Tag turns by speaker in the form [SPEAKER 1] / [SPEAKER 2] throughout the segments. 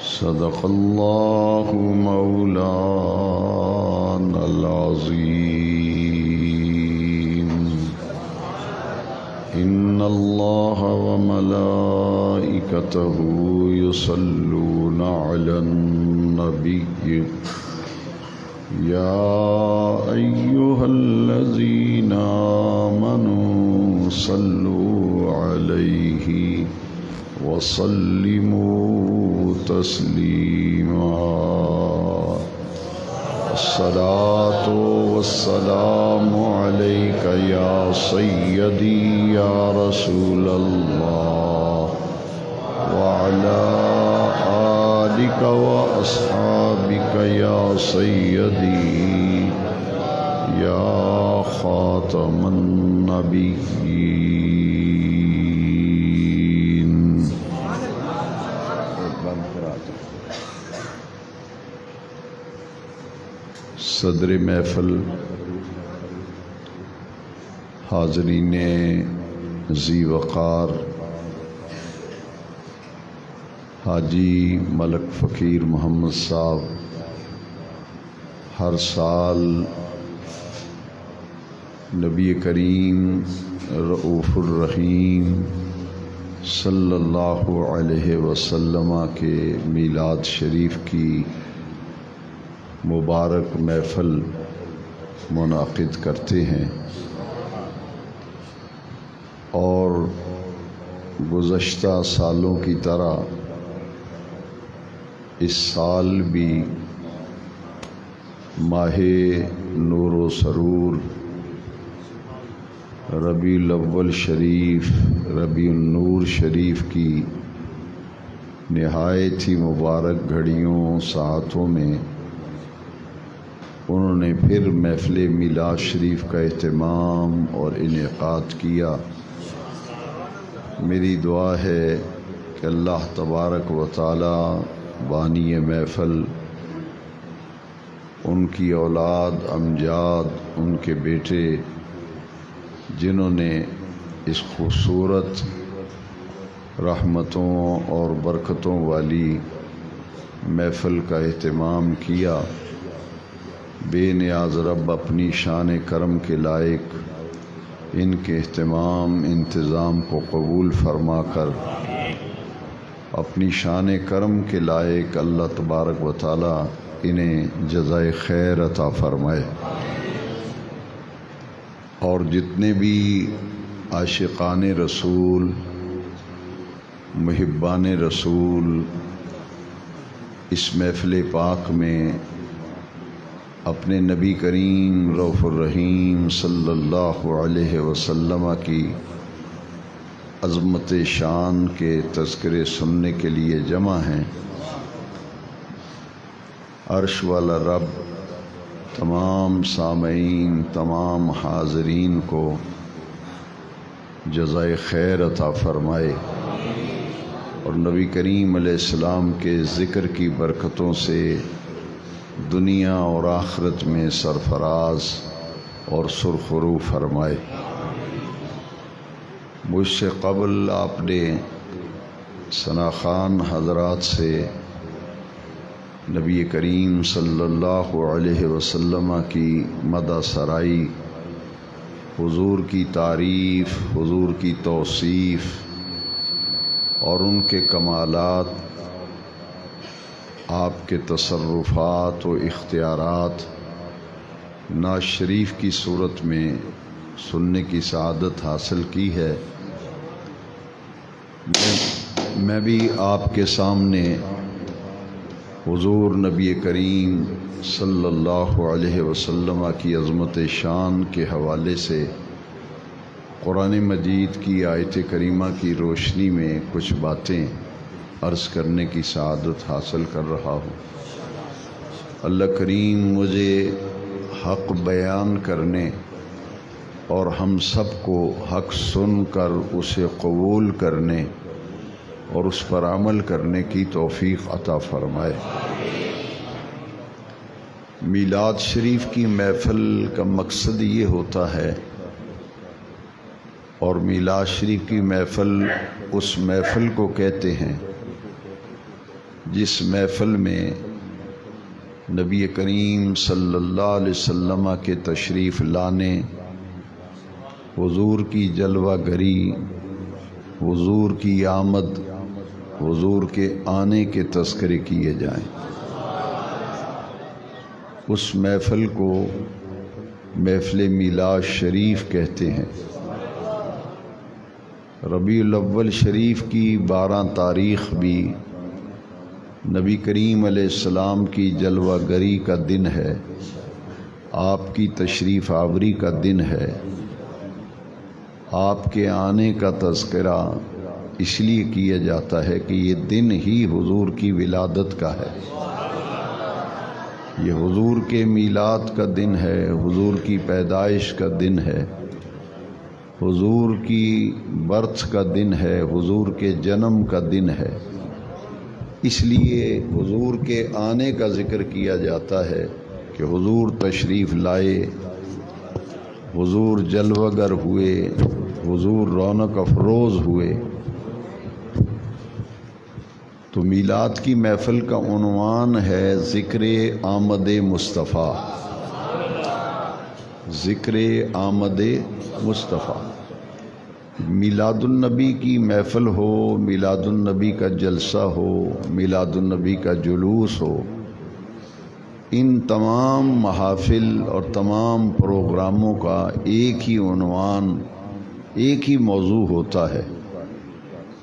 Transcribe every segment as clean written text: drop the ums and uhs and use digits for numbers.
[SPEAKER 1] صدق الله مولانا العظيم. إن الله وملائكته يصلون على النبي يا أيها الذين آمنوا صلوا عليه وسلموا تسليما. الصلاة والسلام عليك يا سيدي يا رسول الله وعلى آلك وأصحابك يا سيدي يا خاتم النبيين. صدر محفل، حاضرین ذی وقار، حاجی ملک فقیر محمد صاحب ہر سال نبی کریم رؤوف الرحیم صلی اللہ علیہ وسلم کے میلاد شریف کی مبارک محفل منعقد کرتے ہیں، اور گزشتہ سالوں کی طرح اس سال بھی ماہ نور و سرور ربیع الاول شریف، ربیع النور شریف کی نہایت ہی مبارک گھڑیوں ساعتوں میں انہوں نے پھر محفل میلاد شریف کا اہتمام اور انعقاد کیا۔ میری دعا ہے کہ اللہ تبارک و تعالی بانی محفل، ان کی اولاد، امجاد، ان کے بیٹے جنہوں نے اس خوبصورت رحمتوں اور برکتوں والی محفل کا اہتمام کیا، بے نیاز رب اپنی شان کرم کے لائق ان کے اہتمام انتظام کو قبول فرما کر اپنی شان کرم کے لائق اللہ تبارک و تعالی انہیں جزائے خیر عطا فرمائے، اور جتنے بھی عاشقان رسول، محبان رسول اس محفل پاک میں اپنے نبی کریم رؤوف الرحیم صلی اللہ علیہ وسلم کی عظمت شان کے تذکرے سننے کے لیے جمع ہیں، عرش والا رب تمام سامعین، تمام حاضرین کو جزائے خیر عطا فرمائے، اور نبی کریم علیہ السلام کے ذکر کی برکتوں سے دنیا اور آخرت میں سرفراز اور سرخرو فرمائے۔ مجھ سے قبل آپ نے ثنا خان حضرات سے نبی کریم صلی اللہ علیہ وسلم کی مدح سرائی، حضور کی تعریف، حضور کی توصیف اور ان کے کمالات، آپ کے تصرفات و اختیارات نعت شریف کی صورت میں سننے کی سعادت حاصل کی ہے۔ میں بھی آپ کے سامنے حضور نبی کریم صلی اللہ علیہ وسلم کی عظمت شان کے حوالے سے قرآن مجید کی آیت کریمہ کی روشنی میں کچھ باتیں عرض کرنے کی سعادت حاصل کر رہا ہوں۔ اللہ کریم مجھے حق بیان کرنے اور ہم سب کو حق سن کر اسے قبول کرنے اور اس پر عمل کرنے کی توفیق عطا فرمائے۔ میلاد شریف کی محفل کا مقصد یہ ہوتا ہے، اور میلاد شریف کی محفل اس محفل کو کہتے ہیں جس محفل میں نبی کریم صلی اللہ علیہ وسلم کے تشریف لانے، حضور کی جلوہ گری، حضور کی آمد، حضور کے آنے کے تذکرے کیے جائیں، اس محفل کو محفل میلاد شریف کہتے ہیں۔ ربیع الاول شریف کی 12 تاریخ بھی نبی کریم علیہ السلام کی جلوہ گری کا دن ہے، آپ کی تشریف آوری کا دن ہے۔ آپ کے آنے کا تذکرہ اس لیے کیا جاتا ہے کہ یہ دن ہی حضور کی ولادت کا ہے، یہ حضور کے میلاد کا دن ہے، حضور کی پیدائش کا دن ہے، حضور کی برتھ کا دن ہے، حضور کے جنم کا دن ہے۔ اس لیے حضور کے آنے کا ذکر کیا جاتا ہے کہ حضور تشریف لائے، حضور جلوہ گر ہوئے، حضور رونق افروز ہوئے۔ تو میلاد کی محفل کا عنوان ہے ذکر آمد مصطفیٰ، ذکر آمد مصطفیٰ۔ میلاد النبی کی محفل ہو، میلاد النبی کا جلسہ ہو، میلاد النبی کا جلوس ہو، ان تمام محافل اور تمام پروگراموں کا ایک ہی عنوان، ایک ہی موضوع ہوتا ہے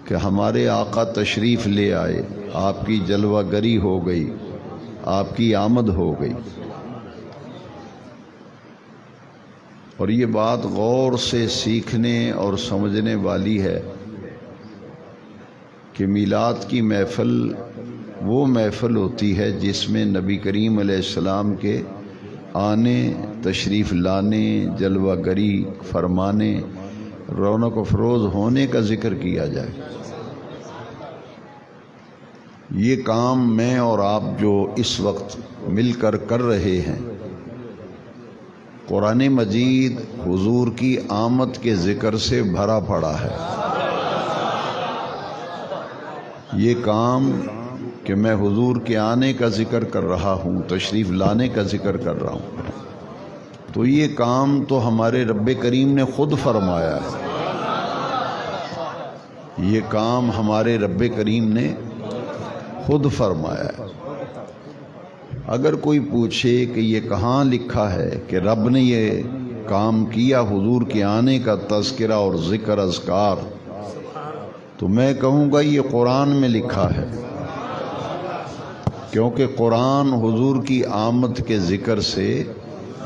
[SPEAKER 1] کہ ہمارے آقا تشریف لے آئے، آپ کی جلوہ گری ہو گئی، آپ کی آمد ہو گئی۔ اور یہ بات غور سے سیکھنے اور سمجھنے والی ہے کہ میلاد کی محفل وہ محفل ہوتی ہے جس میں نبی کریم علیہ السلام کے آنے، تشریف لانے، جلوہ گری فرمانے، رونق افروز ہونے کا ذکر کیا جائے۔ یہ کام میں اور آپ جو اس وقت مل کر رہے ہیں، قرآن مجید حضور کی آمد کے ذکر سے بھرا پڑا ہے۔ یہ کام کہ میں حضور کے آنے کا ذکر کر رہا ہوں، تشریف لانے کا ذکر کر رہا ہوں، تو یہ کام تو ہمارے رب کریم نے خود فرمایا ہے، یہ کام ہمارے رب کریم نے خود فرمایا ہے۔ اگر کوئی پوچھے کہ یہ کہاں لکھا ہے کہ رب نے یہ کام کیا، حضور کے آنے کا تذکرہ اور ذکر اذکار، تو میں کہوں گا یہ قرآن میں لکھا ہے، کیونکہ قرآن حضور کی آمد کے ذکر سے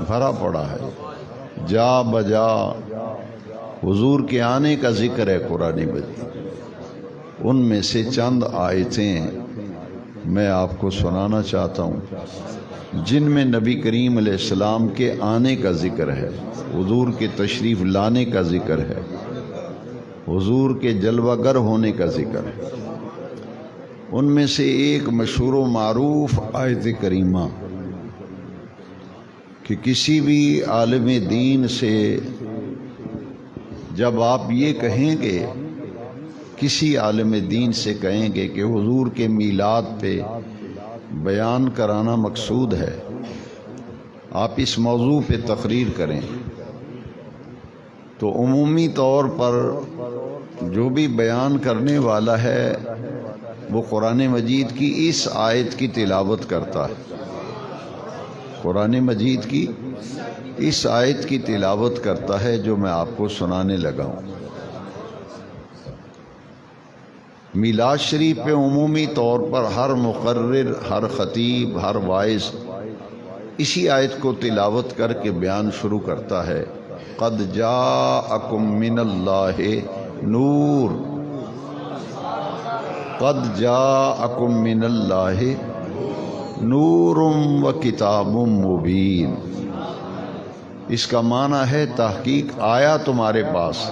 [SPEAKER 1] بھرا پڑا ہے، جا بجا حضور کے آنے کا ذکر ہے قرآن مجید۔ ان میں سے چند آیتیں میں آپ کو سنانا چاہتا ہوں جن میں نبی کریم علیہ السلام کے آنے کا ذکر ہے، حضور کے تشریف لانے کا ذکر ہے، حضور کے جلوہ گر ہونے کا ذکر ہے۔ ان میں سے ایک مشہور و معروف آیت کریمہ کہ کسی بھی عالم دین سے جب آپ یہ کہیں گے، کسی عالم دین سے کہیں گے کہ حضور کے میلاد پہ بیان کرانا مقصود ہے، آپ اس موضوع پہ تقریر کریں، تو عمومی طور پر جو بھی بیان کرنے والا ہے وہ قرآن مجید کی اس آیت کی تلاوت کرتا ہے، قرآن مجید کی اس آیت کی تلاوت کرتا ہے جو میں آپ کو سنانے لگا ہوں۔ میلاد شریف پہ عمومی طور پر ہر مقرر، ہر خطیب، ہر واعظ اسی آیت کو تلاوت کر کے بیان شروع کرتا ہے، قد جاءکم من اللہ نور، قد جاءکم من اللہ نور و کتاب مبین۔ اس کا معنی ہے تحقیق آیا تمہارے پاس،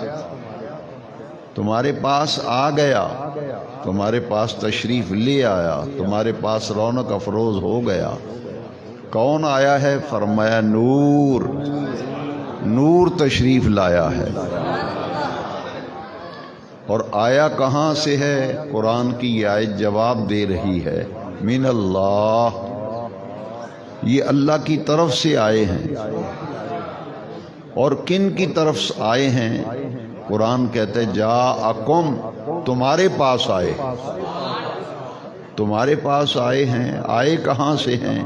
[SPEAKER 1] تمہارے پاس آ گیا، تمہارے پاس تشریف لے آیا، تمہارے پاس رونق افروز ہو گیا۔ کون آیا ہے؟ فرمایا نور، نور تشریف لایا ہے۔ اور آیا کہاں سے ہے؟ قرآن کی یہ آیت جواب دے رہی ہے، من اللہ، یہ اللہ کی طرف سے آئے ہیں۔ اور کن کی طرف سے آئے ہیں؟ قرآن کہتے جاءکم، تمہارے پاس آئے، تمہارے پاس آئے ہیں۔ آئے کہاں سے ہیں؟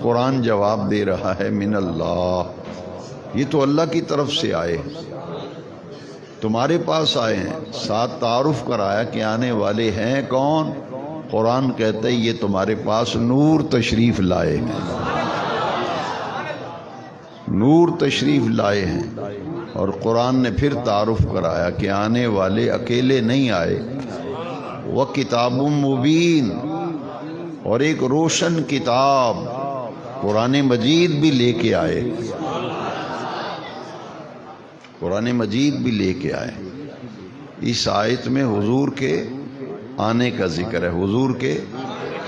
[SPEAKER 1] قرآن جواب دے رہا ہے من اللہ، یہ تو اللہ کی طرف سے آئے ہیں، تمہارے پاس آئے ہیں۔ ساتھ تعارف کرایا کہ آنے والے ہیں کون؟ قرآن کہتے ہیں یہ تمہارے پاس نور تشریف لائے ہیں، نور تشریف لائے ہیں۔ اور قرآن نے پھر تعارف کرایا کہ آنے والے اکیلے نہیں آئے، وہ کتاب مبین، اور ایک روشن کتاب قرآن مجید بھی لے کے آئے، قرآن مجید بھی لے کے آئے۔ اس آیت میں حضور کے آنے کا ذکر ہے، حضور کے،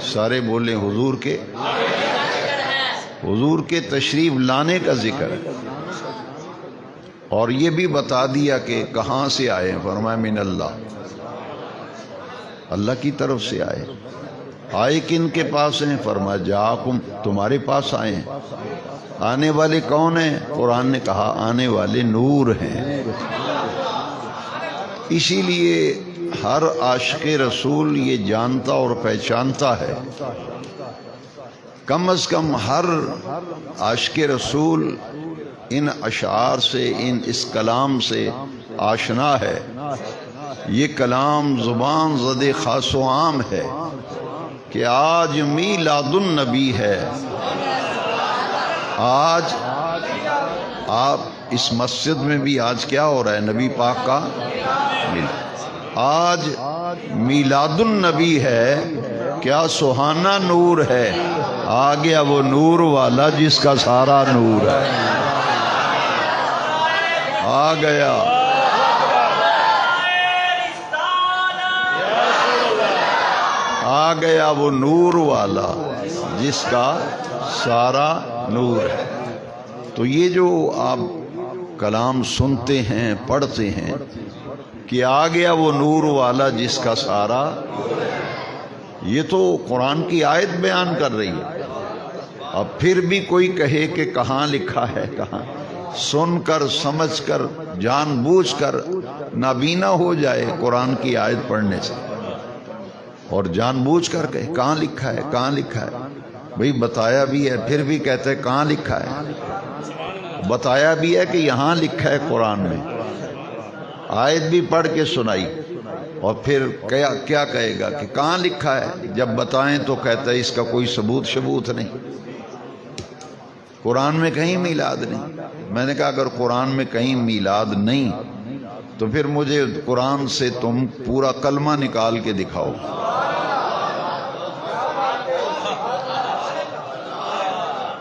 [SPEAKER 1] سارے بولیں حضور کے، حضور کے تشریف لانے کا ذکر ہے۔ اور یہ بھی بتا دیا کہ کہاں سے آئے ہیں، فرمایا من اللہ، اللہ کی طرف سے آئے۔ آئے کن کے پاس ہیں؟ فرمایا جاءکم، تمہارے پاس آئے ہیں۔ آنے والے کون ہیں؟ قرآن نے کہا آنے والے نور ہیں۔ اسی لیے ہر عاشق رسول یہ جانتا اور پہچانتا ہے، کم از کم ہر عاشق رسول ان اشعار سے، اس کلام سے آشنا ہے۔ یہ کلام زبان زد خاص و عام ہے کہ آج میلاد النبی ہے۔ آج آپ اس مسجد میں بھی آج کیا ہو رہا ہے؟ نبی پاک کا میلاد۔ آج میلاد النبی ہے، کیا سہانا نور ہے۔ آ گیا وہ نور والا جس کا سارا نور ہے، آ گیا، آ گیا وہ نور والا جس کا سارا نور ہے۔ تو یہ جو آپ کلام سنتے ہیں، پڑھتے ہیں کہ آ گیا وہ نور والا جس کا سارا، یہ تو قرآن کی آیت بیان کر رہی ہے۔ اب پھر بھی کوئی کہے کہ کہاں لکھا ہے، کہاں، سن کر سمجھ کر جان بوجھ کر نابینا ہو جائے قرآن کی آیت پڑھنے سے، اور جان بوجھ کر کہے کہاں لکھا ہے، کہاں لکھا ہے۔ بھئی بتایا بھی ہے، پھر بھی کہتے ہیں کہاں لکھا ہے۔ بتایا بھی ہے کہ یہاں لکھا ہے قرآن میں، آیت بھی پڑھ کے سنائی، اور پھر کیا کہے گا کہ کہاں لکھا ہے۔ جب بتائیں تو کہتا ہے اس کا کوئی ثبوت نہیں، قرآن میں کہیں میلاد نہیں۔ میں نے کہا اگر قرآن میں کہیں میلاد نہیں تو پھر مجھے قرآن سے تم پورا کلمہ نکال کے دکھاؤ۔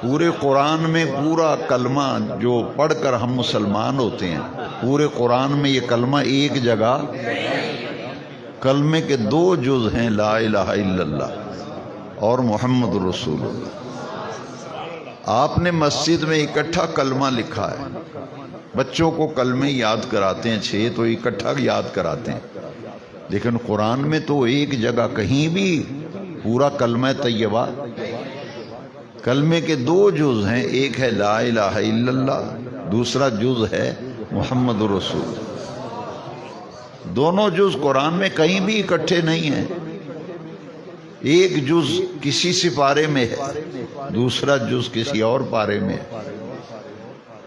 [SPEAKER 1] پورے قرآن میں پورا کلمہ جو پڑھ کر ہم مسلمان ہوتے ہیں، پورے قرآن میں یہ کلمہ ایک جگہ، کلمے کے 2 جز ہیں، لا الہ الا اللہ اور محمد رسول اللہ۔ آپ نے مسجد میں اکٹھا کلمہ لکھا ہے، بچوں کو کلمے یاد کراتے ہیں 6 تو اکٹھا یاد کراتے ہیں، لیکن قرآن میں تو ایک جگہ کہیں بھی پورا کلمہ طیبہ، کلمے کے 2 جز ہیں، ایک ہے لا الہ الا اللہ، دوسرا جز ہے محمد رسول۔ دونوں جز قرآن میں کہیں بھی اکٹھے نہیں ہیں، ایک جز کسی سپارے میں ہے، دوسرا جز کسی اور پارے میں ہے،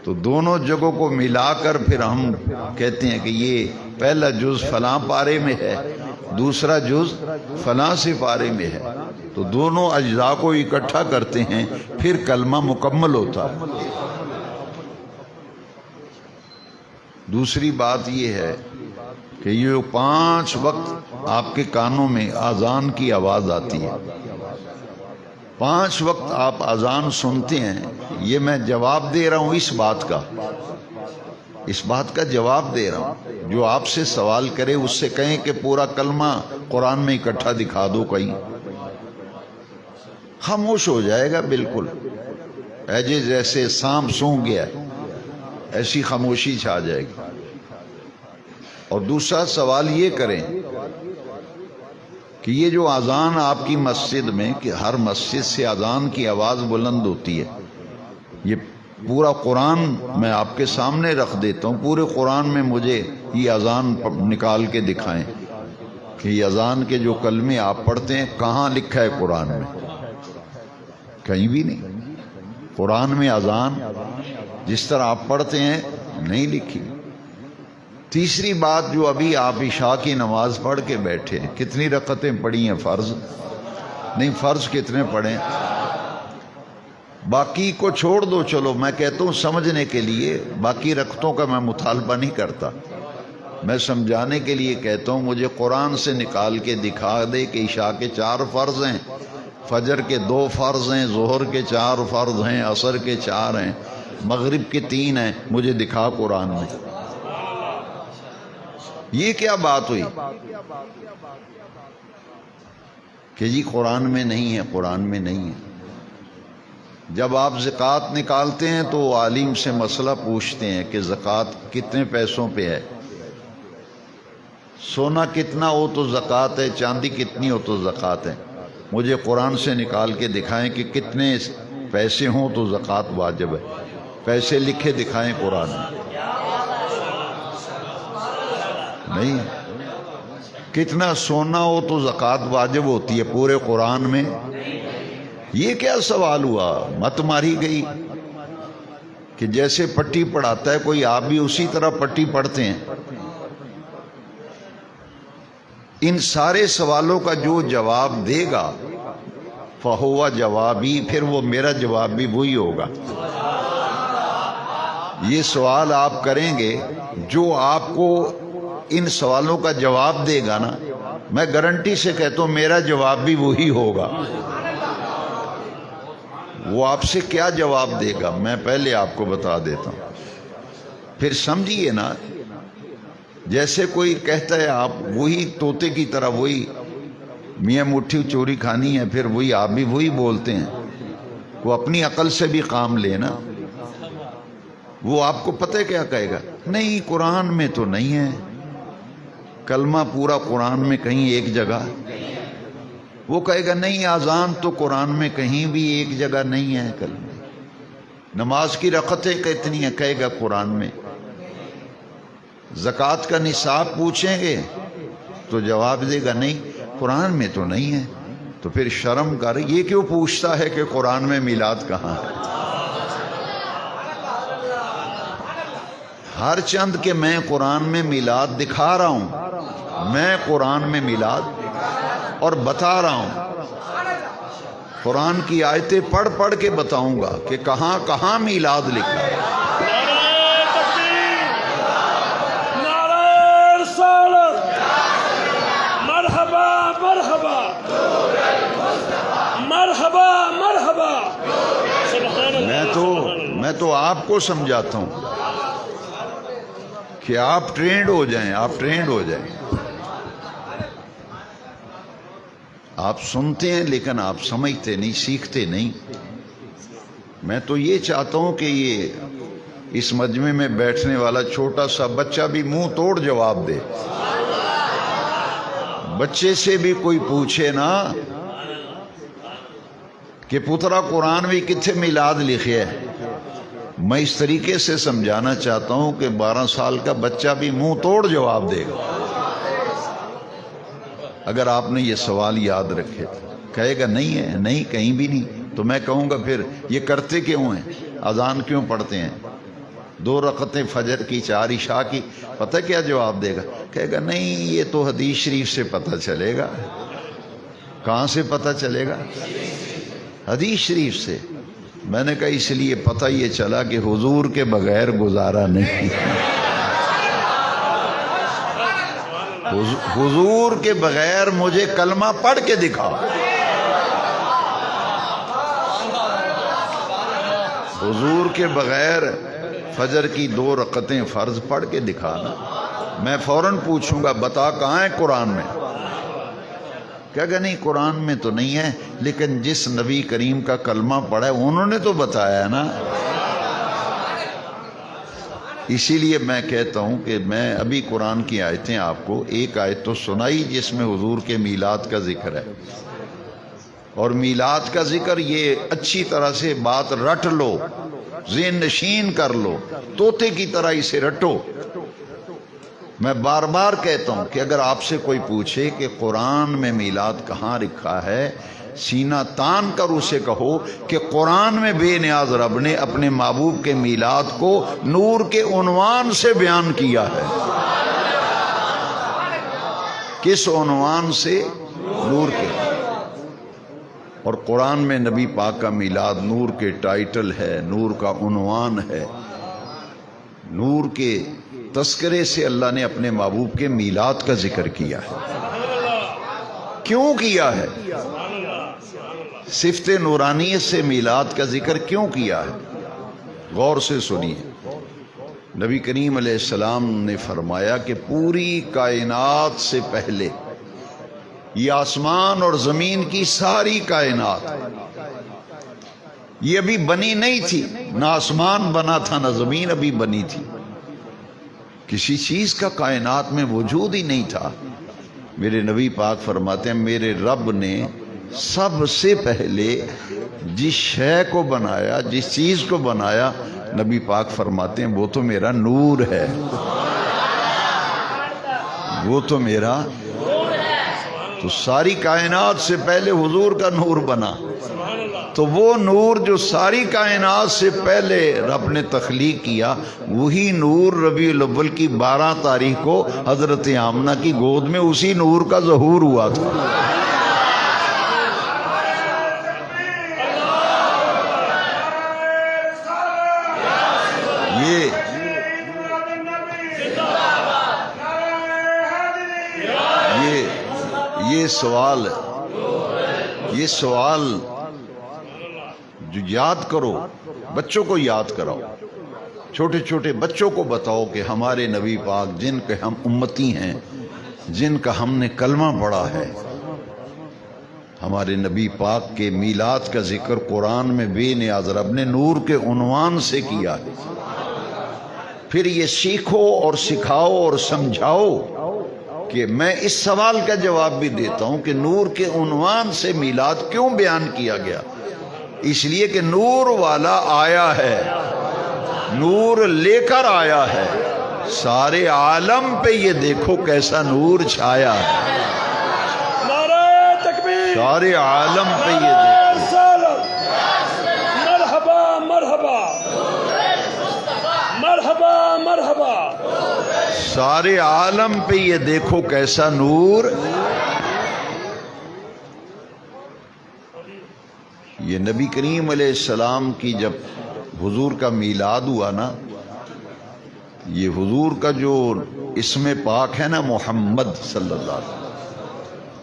[SPEAKER 1] تو دونوں جگہوں کو ملا کر پھر ہم کہتے ہیں کہ یہ پہلا جز فلاں پارے میں ہے، دوسرا جز فلاں سپارے میں ہے، تو دونوں اجزاء کو اکٹھا کرتے ہیں، پھر کلمہ مکمل ہوتا ہے۔ دوسری بات یہ ہے کہ یہ 5 وقت آپ کے کانوں میں اذان کی آواز آتی ہے، 5 وقت آپ اذان سنتے ہیں، یہ میں جواب دے رہا ہوں اس بات کا جواب دے رہا ہوں۔ جو آپ سے سوال کرے اس سے کہیں کہ پورا کلمہ قرآن میں اکٹھا دکھا دو، کہیں خاموش ہو جائے گا بالکل، جیسے سانپ سونگ گیا ایسی خاموشی چھا جائے گی۔ اور دوسرا سوال یہ کریں کہ یہ جو اذان آپ کی مسجد میں، کہ ہر مسجد سے اذان کی آواز بلند ہوتی ہے، یہ پورا قرآن میں آپ کے سامنے رکھ دیتا ہوں، پورے قرآن میں مجھے یہ اذان نکال کے دکھائیں کہ یہ اذان کے جو کلمے آپ پڑھتے ہیں کہاں لکھا ہے قرآن میں؟ کہیں بھی نہیں۔ قرآن میں اذان جس طرح آپ پڑھتے ہیں نہیں لکھی۔ تیسری بات، جو ابھی آپ عشاء کی نماز پڑھ کے بیٹھے ہیں، کتنی رکعتیں پڑھی ہیں؟ فرض نہیں، فرض کتنے پڑھیں؟ باقی کو چھوڑ دو، چلو میں کہتا ہوں سمجھنے کے لیے، باقی رکعتوں کا میں مطالبہ نہیں کرتا، میں سمجھانے کے لیے کہتا ہوں مجھے قرآن سے نکال کے دکھا دے کہ عشاء کے 4 فرض ہیں، فجر کے 2 فرض ہیں، ظہر کے 4 فرض ہیں، عصر کے 4 ہیں، مغرب کے 3 ہیں، مجھے دکھا قرآن میں۔ یہ کیا بات ہوئی کہ جی قرآن میں نہیں ہے، قرآن میں نہیں ہے۔ جب آپ زکوٰۃ نکالتے ہیں تو عالم سے مسئلہ پوچھتے ہیں کہ زکوٰۃ کتنے پیسوں پہ ہے، سونا کتنا ہو تو زکوٰۃ ہے، چاندی کتنی ہو تو زکوٰۃ ہے، مجھے قرآن سے نکال کے دکھائیں کہ کتنے پیسے ہوں تو زکوٰۃ واجب ہے، پیسے لکھے دکھائیں قرآن میں۔ نہیں، کتنا سونا ہو تو زکوٰۃ واجب ہوتی ہے پورے قرآن میں؟ یہ کیا سوال ہوا؟ مت ماری گئی کہ جیسے پٹی پڑھاتا ہے کوئی، آپ بھی اسی طرح پٹی پڑھتے ہیں۔ ان سارے سوالوں کا جو جواب دے گا فہو جوابی، پھر وہ میرا جواب بھی وہی ہوگا۔ یہ سوال آپ کریں گے، جو آپ کو ان سوالوں کا جواب دے گا نا، میں گارنٹی سے کہتا ہوں میرا جواب بھی وہی ہوگا۔ وہ آپ سے کیا جواب دے گا میں پہلے آپ کو بتا دیتا ہوں، پھر سمجھیے نا۔ جیسے کوئی کہتا ہے آپ وہی طوطے کی طرح، وہی میاں مٹھی چوری کھانی ہے، پھر وہی آپ بھی وہی بولتے ہیں۔ وہ اپنی عقل سے بھی کام لے نا۔ وہ آپ کو پتہ ہے کیا کہے گا؟ نہیں قرآن میں تو نہیں ہے کلمہ، پورا قرآن میں کہیں ایک جگہ۔ وہ کہے گا نہیں اذان تو قرآن میں کہیں بھی ایک جگہ نہیں ہے کلمہ۔ نماز کی رکعتیں کتنی ہیں؟ کہے گا قرآن میں۔ زکوٰۃ کا نصاب پوچھیں گے تو جواب دے گا نہیں قرآن میں تو نہیں ہے۔ تو پھر شرم کر، یہ کیوں پوچھتا ہے کہ قرآن میں میلاد کہاں ہے؟ ہر چند کہ میں قرآن میں میلاد دکھا رہا ہوں، میں قرآن میں میلاد اور بتا رہا ہوں، قرآن کی آیتیں پڑھ پڑھ کے بتاؤں گا کہ کہاں کہاں میلاد لکھا ہے۔ میں تو آپ کو سمجھاتا ہوں کہ آپ ٹرینڈ ہو جائیں، آپ ٹرینڈ ہو جائیں۔ آپ سنتے ہیں لیکن آپ سمجھتے نہیں، سیکھتے نہیں۔ میں تو یہ چاہتا ہوں کہ یہ اس مجمع میں بیٹھنے والا چھوٹا سا بچہ بھی منہ توڑ جواب دے۔ بچے سے بھی کوئی پوچھے نا کہ پترا قرآن بھی کتنے میلاد لکھے ہے۔ میں اس طریقے سے سمجھانا چاہتا ہوں کہ 12 سال کا بچہ بھی منہ توڑ جواب دے گا اگر آپ نے یہ سوال یاد رکھے۔ کہے گا نہیں ہے، نہیں کہیں بھی نہیں۔ تو میں کہوں گا پھر یہ کرتے کیوں ہیں؟ اذان کیوں پڑھتے ہیں؟ 2 رکعتیں فجر کی، 4 عشاء کی۔ پتہ کیا جواب دے گا؟ کہے گا نہیں یہ تو حدیث شریف سے پتہ چلے گا۔ کہاں سے پتہ چلے گا؟ حدیث شریف سے۔ میں نے کہا اس لیے پتہ یہ چلا کہ حضور کے بغیر گزارا نہیں، حضور کے بغیر مجھے کلمہ پڑھ کے دکھا۔ حضور کے بغیر فجر کی 2 رکعتیں فرض پڑھ کے دکھانا۔ میں فوراً پوچھوں گا بتا کہاں ہے قرآن میں؟ کہا کہ نہیں قرآن میں تو نہیں ہے، لیکن جس نبی کریم کا کلمہ پڑھا ہے انہوں نے تو بتایا ہے نا۔ اسی لیے میں کہتا ہوں کہ میں ابھی قرآن کی آیتیں آپ کو ایک آیت تو سنائی جس میں حضور کے میلاد کا ذکر ہے، اور میلاد کا ذکر یہ اچھی طرح سے بات رٹ لو، ذہن نشین کر لو، طوطے کی طرح اسے رٹو۔ میں بار بار کہتا ہوں کہ اگر آپ سے کوئی پوچھے کہ قرآن میں میلاد کہاں لکھا ہے، سینہ تان کر اسے کہو کہ قرآن میں بے نیاز رب نے اپنے محبوب کے میلاد کو نور کے عنوان سے بیان کیا ہے۔ کس عنوان سے؟ نور کے۔ اور قرآن میں نبی پاک کا میلاد نور کے ٹائٹل ہے، نور کا عنوان ہے، نور کے تذکرے سے اللہ نے اپنے محبوب کے میلاد کا ذکر کیا ہے۔ کیوں کیا ہے؟ صفت نورانیت سے میلاد کا ذکر کیوں کیا ہے؟ غور سے سنیے۔ نبی کریم علیہ السلام نے فرمایا کہ پوری کائنات سے پہلے یہ آسمان اور زمین کی ساری کائنات یہ ابھی بنی نہیں تھی، نہ آسمان بنا تھا نہ زمین ابھی بنی تھی، کسی چیز کا کائنات میں وجود ہی نہیں تھا۔ میرے نبی پاک فرماتے ہیں میرے رب نے سب سے پہلے جس شے کو بنایا، جس چیز کو بنایا، نبی پاک فرماتے ہیں وہ تو میرا نور ہے، وہ تو میرا۔ تو ساری کائنات سے پہلے حضور کا نور بنا، تو وہ نور جو ساری کائنات سے پہلے رب نے تخلیق کیا، وہی نور ربیع الاول کی 12 تاریخ کو حضرت آمنہ کی گود میں اسی نور کا ظہور ہوا تھا۔ یہ سوال جو یاد کرو، بچوں کو یاد کراؤ، چھوٹے چھوٹے بچوں کو بتاؤ کہ ہمارے نبی پاک جن کے ہم امتی ہیں، جن کا ہم نے کلمہ پڑھا ہے، ہمارے نبی پاک کے میلاد کا ذکر قرآن میں بے نیاز رب نے نور کے عنوان سے کیا ہے۔ پھر یہ سیکھو اور سکھاؤ اور سمجھاؤ کہ میں اس سوال کا جواب بھی دیتا ہوں کہ نور کے عنوان سے میلاد کیوں بیان کیا گیا؟ اس لیے کہ نور والا آیا ہے، نور لے کر آیا ہے، سارے عالم پہ یہ دیکھو کیسا نور چھایا ہے، سارے عالم پہ یہ دیکھو۔
[SPEAKER 2] مرحبا مرحبا مرحبا مرحبا،
[SPEAKER 1] سارے عالم پہ یہ دیکھو کیسا نور۔ یہ نبی کریم علیہ السلام کی جب حضور کا میلاد ہوا نا، یہ حضور کا جو اسم پاک ہے نا محمد صلی اللہ علیہ وسلم،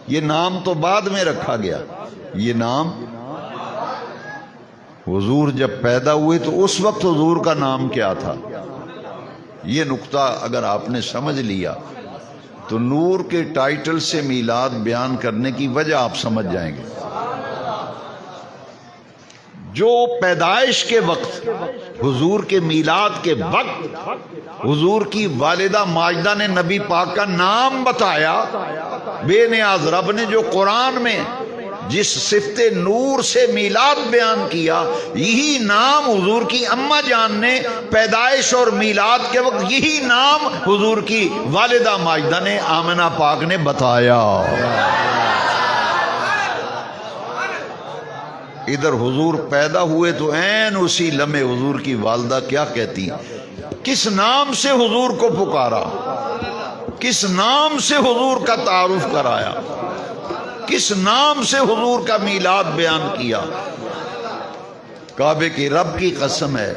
[SPEAKER 1] یہ نام تو بعد میں رکھا گیا۔ یہ نام حضور جب پیدا ہوئے تو اس وقت حضور کا نام کیا تھا؟ یہ نقطہ اگر آپ نے سمجھ لیا تو نور کے ٹائٹل سے میلاد بیان کرنے کی وجہ آپ سمجھ جائیں گے۔ جو پیدائش کے وقت، حضور کے میلاد کے وقت حضور کی والدہ ماجدہ نے نبی پاک کا نام بتایا، بے نیاز رب نے جو قرآن میں جس صفت نور سے میلاد بیان کیا، یہی نام حضور کی اماں جان نے پیدائش اور میلاد کے وقت یہی نام حضور کی والدہ ماجدہ نے آمنہ پاک نے بتایا۔ ادھر حضور پیدا ہوئے تو عین اسی لمحے حضور کی والدہ کیا کہتی، کس نام سے حضور کو پکارا، کس نام سے حضور کا تعارف کرایا، کس نام سے حضور کا میلاد بیان کیا۔ کعبے کی رب کی قسم ہے،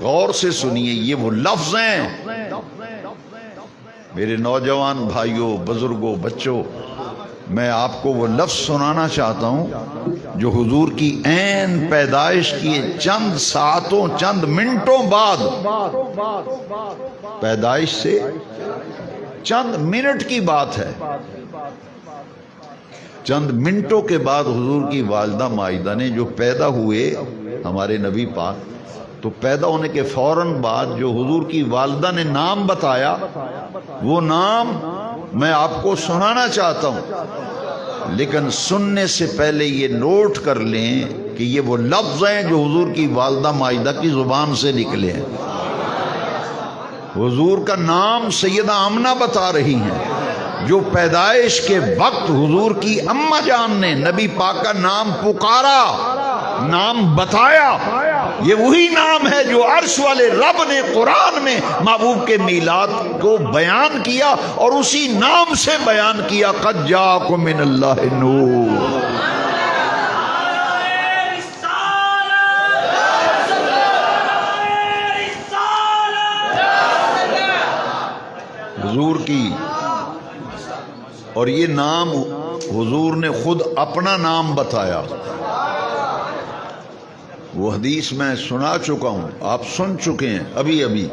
[SPEAKER 1] غور سے سنیے، یہ وہ لفظ ہیں میرے نوجوان بھائیوں، بزرگوں، بچوں، میں آپ کو وہ لفظ سنانا چاہتا ہوں جو حضور کی عین پیدائش کی چند ساعتوں، چند منٹوں بعد، پیدائش سے چند منٹ کی بات ہے، چند منٹوں کے بعد حضور کی والدہ ماجدہ نے جو پیدا ہوئے ہمارے نبی پاک، تو پیدا ہونے کے فوراً بعد جو حضور کی والدہ نے نام بتایا وہ نام میں آپ کو سنانا چاہتا ہوں، لیکن سننے سے پہلے یہ نوٹ کر لیں کہ یہ وہ لفظ ہیں جو حضور کی والدہ مائدہ کی زبان سے نکلے ہیں۔ حضور کا نام سیدہ آمنہ بتا رہی ہیں، جو پیدائش کے وقت حضور کی اماں جان نے نبی پاک کا نام پکارا، نام بتایا، یہ وہی نام ہے جو عرش والے رب نے قرآن میں محبوب کے میلاد کو بیان کیا، اور اسی نام سے بیان کیا، قد جاءکم من اللہ نور۔ حضور کی، اور یہ نام حضور نے خود اپنا نام بتایا۔ وہ حدیث میں سنا چکا ہوں، آپ سن چکے ہیں ابھی ابھی،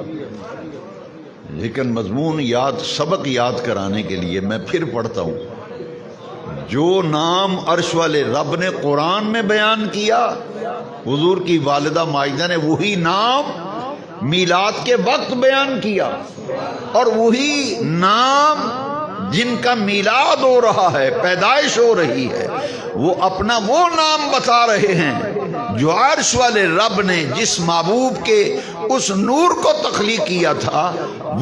[SPEAKER 1] لیکن مضمون یاد، سبق یاد کرانے کے لیے میں پھر پڑھتا ہوں۔ جو نام عرش والے رب نے قرآن میں بیان کیا، حضور کی والدہ مائدہ نے وہی نام میلاد کے وقت بیان کیا، اور وہی نام جن کا میلاد ہو رہا ہے، پیدائش ہو رہی ہے، وہ اپنا وہ نام بتا رہے ہیں جو عرش والے رب نے جس محبوب کے اس نور کو تخلیق کیا تھا،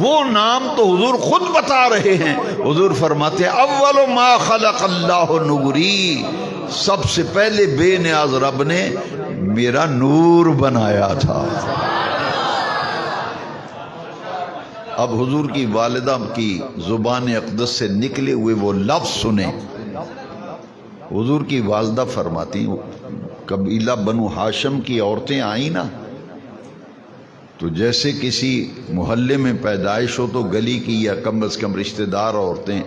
[SPEAKER 1] وہ نام تو حضور خود بتا رہے ہیں۔ حضور فرماتے ہیں اول ما خلق اللہ نوری، سب سے پہلے بے نیاز رب نے میرا نور بنایا تھا۔ اب حضور کی والدہ کی زبان اقدس سے نکلے ہوئے وہ لفظ سنیں۔ حضور کی والدہ فرماتی، قبیلہ بنو ہاشم کی عورتیں آئیں نا، تو جیسے کسی محلے میں پیدائش ہو تو گلی کی یا کم از کم رشتہ دار عورتیں،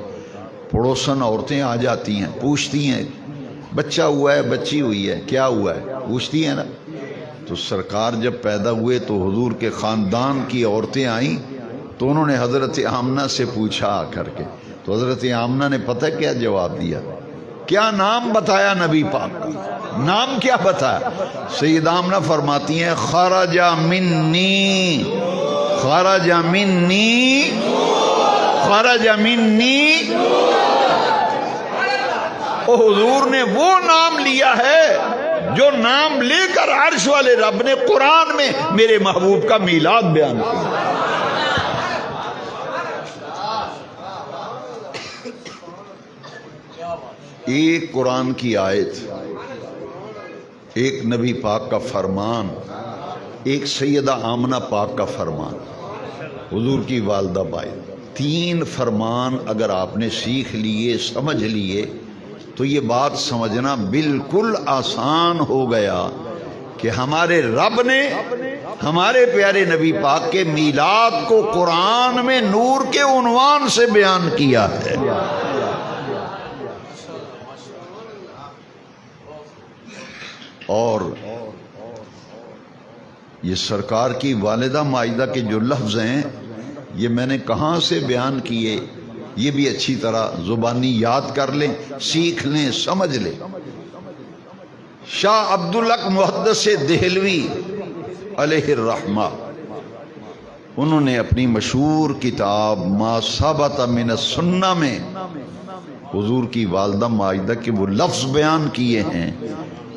[SPEAKER 1] پڑوسن عورتیں آ جاتی ہیں، پوچھتی ہیں بچہ ہوا ہے، بچی ہوئی ہے، کیا ہوا ہے، پوچھتی ہیں نا۔ تو سرکار جب پیدا ہوئے تو حضور کے خاندان کی عورتیں آئیں، تو انہوں نے حضرت آمنہ سے پوچھا آ کر کے، تو حضرت آمنہ نے پتہ کیا جواب دیا؟ کیا نام بتایا نبی پاک کا؟ نام کیا بتایا؟ سیدہ آمنہ فرماتی ہیں خرج منی، خرج منی، خرج منی، او حضور نے وہ نام لیا ہے جو نام لے کر عرش والے رب نے قرآن میں میرے محبوب کا میلاد بیان کیا۔ ایک قرآن کی آیت، ایک نبی پاک کا فرمان، ایک سیدہ آمنہ پاک کا فرمان، حضور کی والدہ بائی، تین فرمان اگر آپ نے سیکھ لیے، سمجھ لیے، تو یہ بات سمجھنا بالکل آسان ہو گیا کہ ہمارے رب نے ہمارے پیارے نبی پاک کے میلاد کو قرآن میں نور کے عنوان سے بیان کیا ہے۔ اور یہ سرکار کی والدہ مائدہ کے جو لفظ ہیں، یہ میں نے کہاں سے بیان کیے، یہ بھی اچھی طرح زبانی یاد کر لیں، سیکھ لیں، سمجھ لیں۔ شاہ عبدالحق محدث دہلوی علیہ الرحمہ، انہوں نے اپنی مشہور کتاب ما ثبت من السنہ میں حضور کی والدہ مائدہ کے وہ لفظ بیان کیے ہیں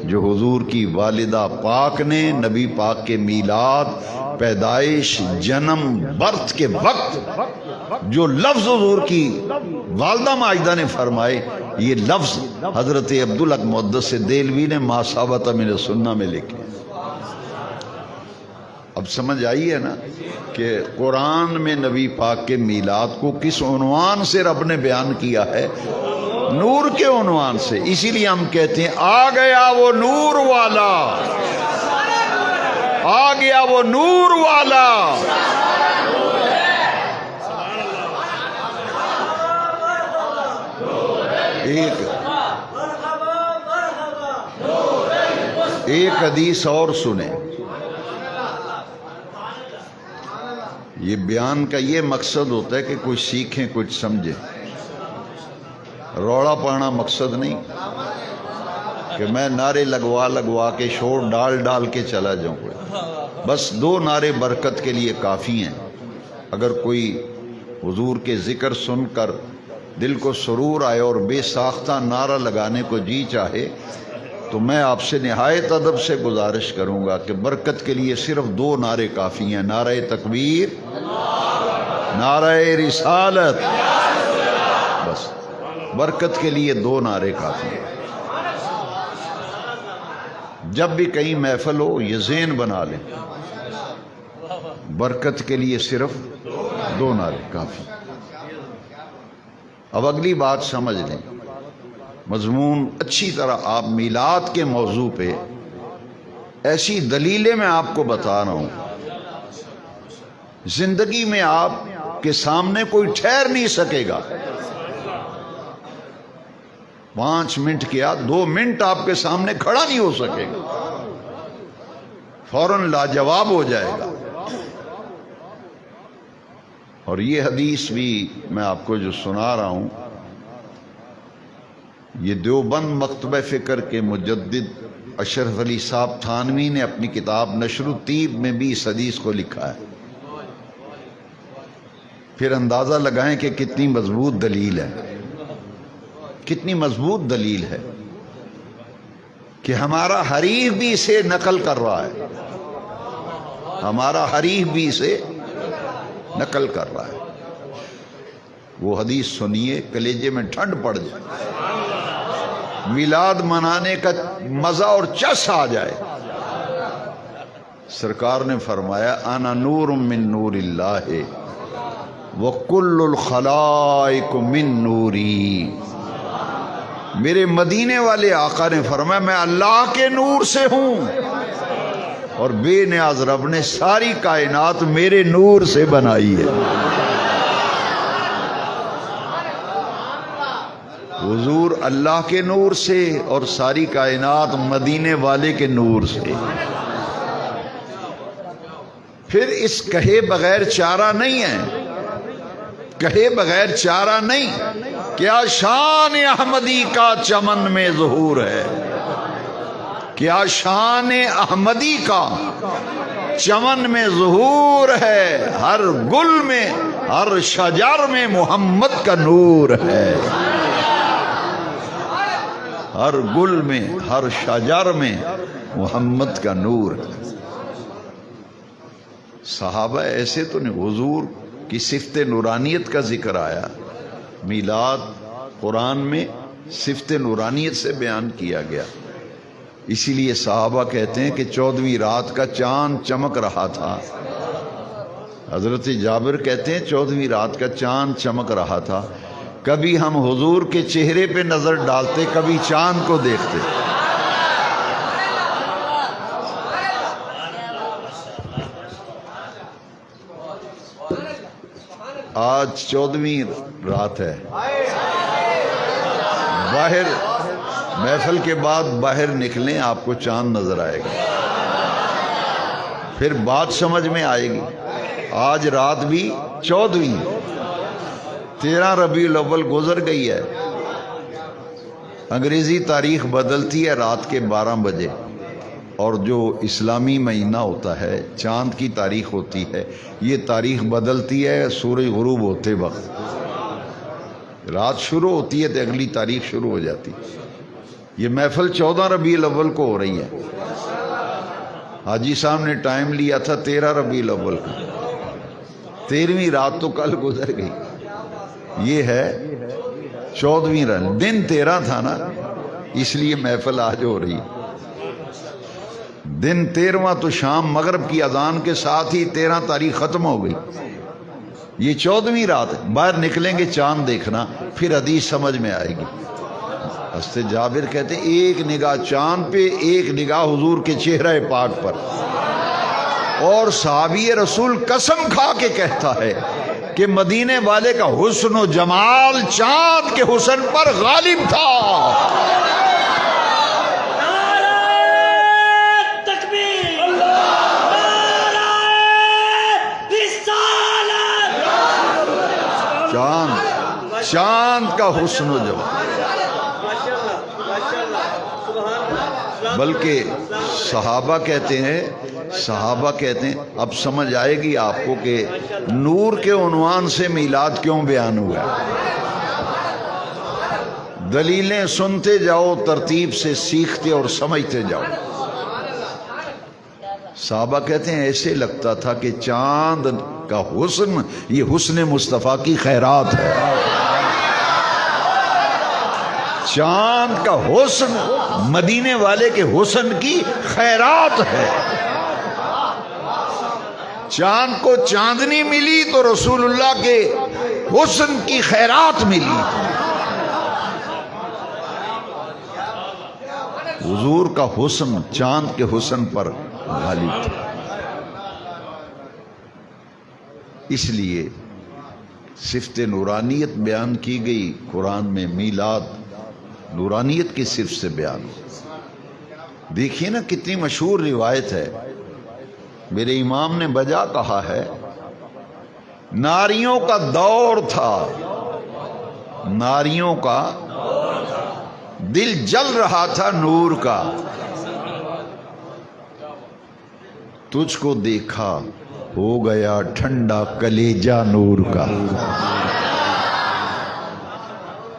[SPEAKER 1] جو حضور کی والدہ پاک نے نبی پاک کے میلاد، پیدائش، جنم، برت کے وقت جو لفظ حضور کی والدہ مائدہ نے فرمائے، یہ لفظ حضرت عبدالحق محدث دہلوی نے ما ثبت من السنہ میں لکھے۔ اب سمجھ آئی ہے نا کہ قرآن میں نبی پاک کے میلاد کو کس عنوان سے رب نے بیان کیا ہے؟ نور کے عنوان سے۔ اسی لیے ہم کہتے ہیں آ گیا وہ نور والا، آ گیا وہ نور والا۔ ایک حدیث اور سنیں۔ یہ بیان کا یہ مقصد ہوتا ہے کہ کچھ سیکھیں، کچھ سمجھیں، روڑا پانا مقصد نہیں کہ میں نعرے لگوا کے شور ڈال کے چلا جاؤں۔ بس 2 نعرے برکت کے لیے کافی ہیں. اگر کوئی حضور کے ذکر سن کر دل کو سرور آئے اور بے ساختہ نعرہ لگانے کو جی چاہے تو میں آپ سے نہایت ادب سے گزارش کروں گا کہ برکت کے لیے صرف 2 نعرے کافی ہیں. نعرہ تکبیر، نعرہ رسالت. بس برکت کے لیے 2 نعرے کافی ہیں. جب بھی کہیں محفل ہو یہ ذہن بنا لیں، برکت کے لیے صرف 2 نعرے کافی. اب اگلی بات سمجھ لیں. مضمون اچھی طرح آپ میلاد کے موضوع پہ ایسی دلیلیں میں آپ کو بتا رہا ہوں، زندگی میں آپ کے سامنے کوئی ٹھہر نہیں سکے گا. 5 منٹ کیا 2 منٹ آپ کے سامنے کھڑا نہیں ہو سکے گا، فوراً لاجواب ہو جائے گا. اور یہ حدیث بھی میں آپ کو جو سنا رہا ہوں، یہ دیوبند مکتبہ فکر کے مجدد اشرف علی صاحب تھانوی نے اپنی کتاب نشر الطیب میں بھی اس حدیث کو لکھا ہے. پھر اندازہ لگائیں کہ کتنی مضبوط دلیل ہے، کتنی مضبوط دلیل ہے کہ ہمارا حریف بھی اسے نقل کر رہا ہے، ہمارا حریف بھی اسے نقل کر رہا ہے. وہ حدیث سنیے، کلیجے میں ٹھنڈ پڑ جائے، میلاد منانے کا مزہ اور چس آ جائے. سرکار نے فرمایا انا نور من نور اللہ وکل الخلائق من نوری. میرے مدینے والے آقا نے فرمایا میں اللہ کے نور سے ہوں، اور بے نیاز رب نے ساری کائنات میرے نور سے بنائی ہے. حضور اللہ کے نور سے اور ساری کائنات مدینے والے کے نور سے. پھر اس کہے بغیر چارہ نہیں ہے، کہے بغیر چارہ نہیں. کیا شان احمدی کا چمن میں ظہور ہے، کیا شان احمدی کا چمن میں ظہور ہے. ہر گل میں ہر شجر میں محمد کا نور ہے، ہر گل میں ہر شجر میں محمد کا نور ہے. صحابہ ایسے تو نہیں. حضور کی صفت نورانیت کا ذکر آیا، میلاد قرآن میں صفت نورانیت سے بیان کیا گیا. اسی لیے صحابہ کہتے ہیں کہ 14ویں رات کا چاند چمک رہا تھا. حضرت جابر کہتے ہیں 14ویں رات کا چاند چمک رہا تھا. کبھی ہم حضور کے چہرے پہ نظر ڈالتے، کبھی چاند کو دیکھتے. آج 14ویں رات ہے. باہر محفل کے بعد باہر نکلیں، آپ کو چاند نظر آئے گا، پھر بات سمجھ میں آئے گی. آج رات بھی 14ویں، 13 ربیع الاول گزر گئی ہے. انگریزی تاریخ بدلتی ہے رات کے 12 بجے، اور جو اسلامی مہینہ ہوتا ہے چاند کی تاریخ ہوتی ہے، یہ تاریخ بدلتی ہے سورج غروب ہوتے وقت. رات شروع ہوتی ہے تو اگلی تاریخ شروع ہو جاتی. یہ محفل 14 ربیع الاول کو ہو رہی ہے. حاجی صاحب نے ٹائم لیا تھا 13 ربیع الاول کا، 13ویں رات تو کل گزر گئی. یہ ہے 14ویں رات، دن 13 تھا نا، اس لیے محفل آج ہو رہی. دن 13واں تو شام مغرب کی اذان کے ساتھ ہی 13 تاریخ ختم ہو گئی. یہ 14ویں رات ہے. باہر نکلیں گے چاند دیکھنا، پھر حدیث سمجھ میں آئے گی. حضرت جابر کہتے ہیں ایک نگاہ چاند پہ، ایک نگاہ حضور کے چہرہ پاک پر. اور صحابی رسول قسم کھا کے کہتا ہے کہ مدینے والے کا حسن و جمال چاند کے حسن پر غالب تھا. چاند کا حسن و جمال. بلکہ صحابہ کہتے ہیں صحابہ کہتے ہیں اب سمجھ آئے گی آپ کو کہ نور کے عنوان سے میلاد کیوں بیان ہوا ہے۔ دلیلیں سنتے جاؤ، ترتیب سے سیکھتے اور سمجھتے جاؤ۔ صحابہ کہتے ہیں ایسے لگتا تھا کہ چاند کا حسن یہ حسن مصطفیٰ کی خیرات ہے۔ چاند کا حسن مدینے والے کے حسن کی خیرات ہے۔ چاند کو چاندنی ملی تو رسول اللہ کے حسن کی خیرات ملی۔ حضور کا حسن چاند کے حسن پر غالب تھا۔ اس لیے صفت نورانیت بیان کی گئی قرآن میں، میلاد نورانیت کی صفت سے بیان۔ دیکھیے نا کتنی مشہور روایت ہے، میرے امام نے بجا کہا ہے، ناریوں کا دور تھا، ناریوں کا دل جل رہا تھا نور کا، تجھ کو دیکھا ہو گیا ٹھنڈا کلیجہ نور کا۔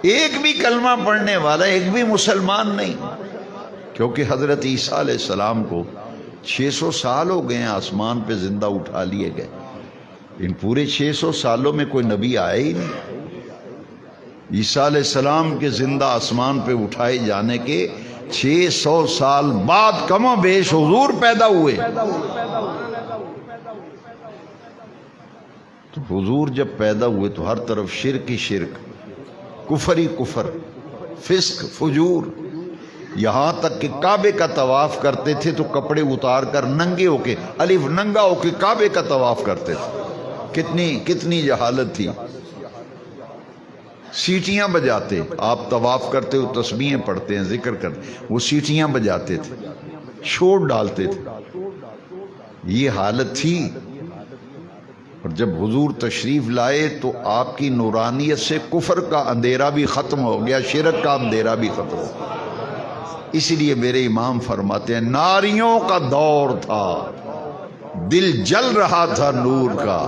[SPEAKER 1] ایک بھی کلمہ پڑھنے والا، ایک بھی مسلمان نہیں، کیونکہ حضرت عیسیٰ علیہ السلام کو 600 سال ہو گئے ہیں آسمان پہ زندہ اٹھا لیے گئے، ان پورے 600 سالوں میں کوئی نبی آیا ہی نہیں۔ عیسیٰ علیہ السلام کے زندہ آسمان پہ اٹھائے جانے کے 600 سال بعد کم و بیش حضور پیدا ہوئے۔ تو حضور جب پیدا ہوئے تو ہر طرف شرک ہی شرک، کفر ہی کفر، فسق فجور، یہاں تک کہ کعبے کا طواف کرتے تھے تو کپڑے اتار کر ننگے ہو کے، الف ننگا ہو کے کعبے کا طواف کرتے تھے۔ کتنی جہالت تھی۔ سیٹیاں بجاتے، آپ طواف کرتے ہو تسبیحیں پڑھتے ہیں، ذکر کرتے، وہ سیٹیاں بجاتے تھے، شور ڈالتے تھے، یہ حالت تھی۔ اور جب حضور تشریف لائے تو آپ کی نورانیت سے کفر کا اندھیرا بھی ختم ہو گیا، شرک کا اندھیرا بھی ختم ہو گیا۔ اس لیے میرے امام فرماتے ہیں ناریوں کا دور تھا، دل جل رہا تھا نور کا،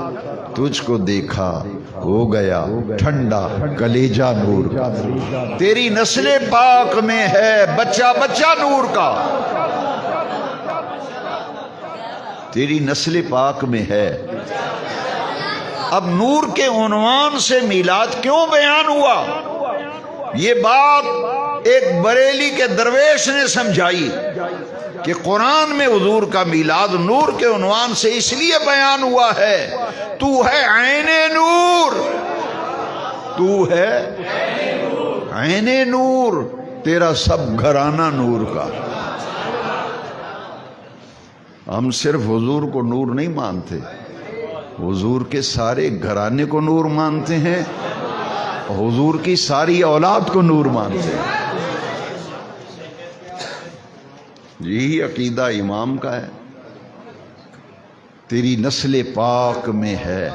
[SPEAKER 1] تجھ کو دیکھا ہو گیا ٹھنڈا کلیجہ نور کا۔ تیری نسل پاک میں ہے بچہ بچہ نور کا، تیری نسل پاک میں ہے۔ اب نور کے عنوان سے میلاد کیوں بیان ہوا؟ یہ بات ایک بریلی کے درویش نے سمجھائی کہ قرآن میں حضور کا میلاد نور کے عنوان سے اس لیے بیان ہوا ہے، تو ہے عین نور، تو ہے عین نور، تیرا سب گھرانہ نور کا۔ ہم صرف حضور کو نور نہیں مانتے، حضور کے سارے گھرانے کو نور مانتے ہیں، حضور کی ساری اولاد کو نور مانتے ہیں۔ یہی عقیدہ امام کا ہے۔ تیری نسل پاک میں ہے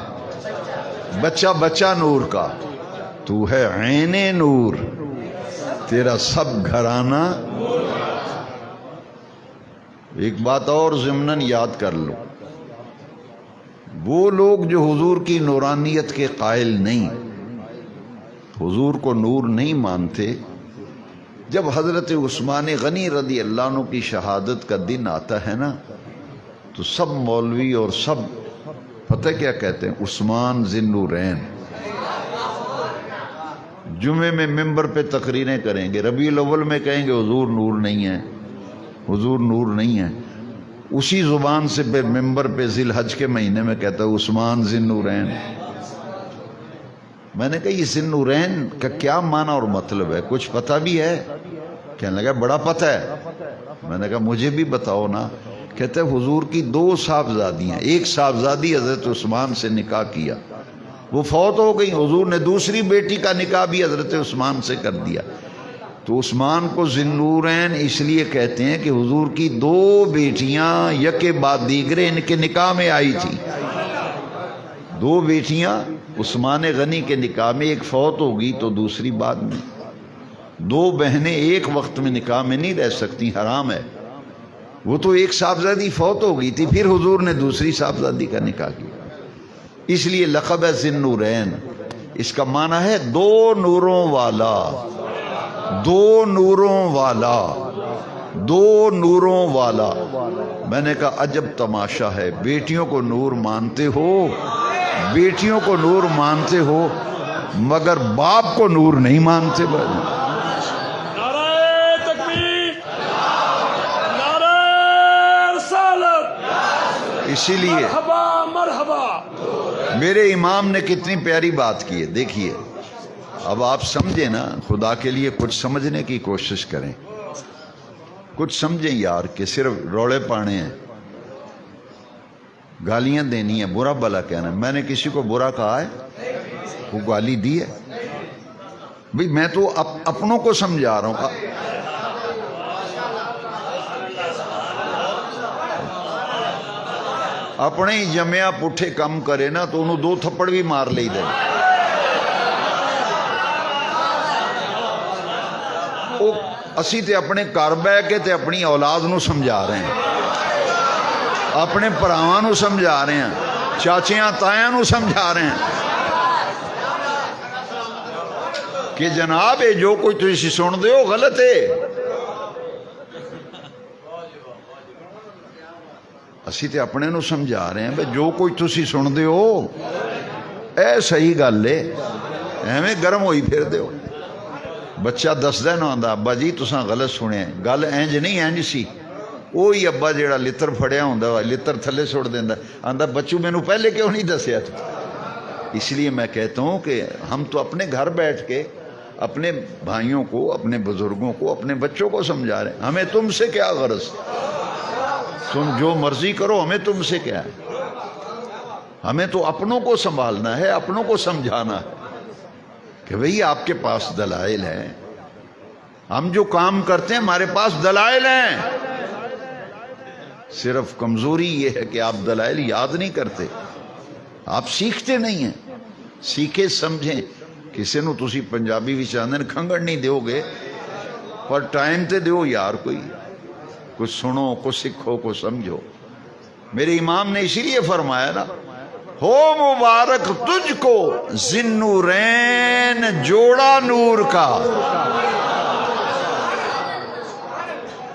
[SPEAKER 1] بچہ بچہ نور کا، تو ہے عین نور، تیرا سب گھرانہ۔ ایک بات اور ضمناً یاد کر لو، وہ لوگ جو حضور کی نورانیت کے قائل نہیں، حضور کو نور نہیں مانتے، جب حضرت عثمان غنی رضی اللہ عنہ کی شہادت کا دن آتا ہے نا تو سب مولوی اور سب پتہ کیا کہتے ہیں؟ عثمان ذی النورین۔ جمعے میں ممبر پہ تقریریں کریں گے، ربیع الاول میں کہیں گے حضور نور نہیں ہے، حضور نور نہیں ہے، اسی زبان سے پھر ممبر پہ ذی الحج کے مہینے میں کہتا ہے عثمان ذی النورین۔ میں نے کہا یہ ذی النورین کا کیا معنی اور مطلب ہے، کچھ پتہ بھی ہے؟ کہنے لگا بڑا پتہ ہے۔ میں نے کہا مجھے بھی بتاؤ نا۔ کہتے ہیں حضور کی 2 صاحبزادیاں، ایک صاحبزادی حضرت عثمان سے نکاح کیا، وہ فوت ہو گئی، حضور نے دوسری بیٹی کا نکاح بھی حضرت عثمان سے کر دیا۔ تو عثمان کو ذی النورین اس لیے کہتے ہیں کہ حضور کی 2 بیٹیاں یکے بعد دیگرے ان کے نکاح میں آئی تھی۔ 2 بیٹیاں عثمان غنی کے نکاح میں، ایک فوت ہوگی تو دوسری بعد میں۔ 2 بہنیں ایک وقت میں نکاح میں نہیں رہ سکتی، حرام ہے۔ وہ تو ایک صاحبزادی فوت ہو گئی تھی، پھر حضور نے دوسری صاحبزادی کا نکاح کیا، اس لیے لقب ہے ذی النورین۔ اس کا معنی ہے دو نوروں والا، دو نوروں والا، دو نوروں والا۔ میں نے کہا عجب تماشا ہے، بیٹیوں کو نور مانتے ہو، بیٹیوں کو نور مانتے ہو، مگر باپ کو نور نہیں مانتے۔
[SPEAKER 2] نعرہ تکبیر، نعرہ رسالت،
[SPEAKER 1] اسی لیے
[SPEAKER 2] مرحبا مرحبا۔
[SPEAKER 1] میرے امام نے کتنی پیاری بات کی ہے، دیکھیے اب آپ سمجھیں نا، خدا کے لیے کچھ سمجھنے کی کوشش کریں، کچھ سمجھیں یار، کہ صرف روڑے پانے ہیں، گالیاں دینی ہیں، برا بلا کہنا ہے۔ میں نے کسی کو برا کہا ہے؟ وہ گالی دی ہے؟ بھئی میں تو اپنوں کو سمجھا رہا ہوں۔ اپنے ہی جمعہ پٹھے کم کرے نا تو انہوں دو تھپڑ بھی مار لئی دے۔ اسی تے اپنے گھر بہ کے تے اپنی اولاد نو سمجھا رہے ہیں، اپنے بھراواں نو سمجھا رہے ہیں، چاچیاں تایاں نو سمجھا رہے ہیں کہ جناب یہ جو کوئی تسی سن دے ہو غلط ہے۔ اسی تے اپنے نو سمجھا رہے ہیں بھئی جو کوئی تسی سن دے ہو اے صحیح گل ہے، ایویں گرم ہوئی پھر دے ہو۔ بچہ دسدا نہ آندا ابا جی تساں غلط سنیا، گل انج نہیں انج سی۔ وہی ابا جیڑا لتر پھڑیا ہوندا لتر تھلے سٹ دیندا، آندا بچو مینوں پہلے کیوں نہیں دسیا تو۔ اس لیے میں کہتا ہوں کہ ہم تو اپنے گھر بیٹھ کے اپنے بھائیوں کو، اپنے بزرگوں کو، اپنے بچوں کو سمجھا رہے ہیں۔ ہمیں تم سے کیا غرض، تم جو مرضی کرو، ہمیں تم سے کیا ہے؟ ہمیں تو اپنوں کو سنبھالنا ہے، اپنوں کو سمجھانا ہے کہ بھئی آپ کے پاس دلائل ہیں، ہم جو کام کرتے ہیں ہمارے پاس دلائل ہیں، صرف کمزوری یہ ہے کہ آپ دلائل یاد نہیں کرتے، آپ سیکھتے نہیں ہیں۔ سیکھے سمجھیں، کسی نو تسی پنجابی وچ آندے نے کھنگڑ نہیں دیو گے، پر ٹائم تے دیو یار، کوئی کچھ سنو، کچھ سیکھو، کچھ سمجھو۔ میرے امام نے اسی لیے فرمایا نا، ہو مبارک تجھ کو ذی النورین، جوڑا نور کا۔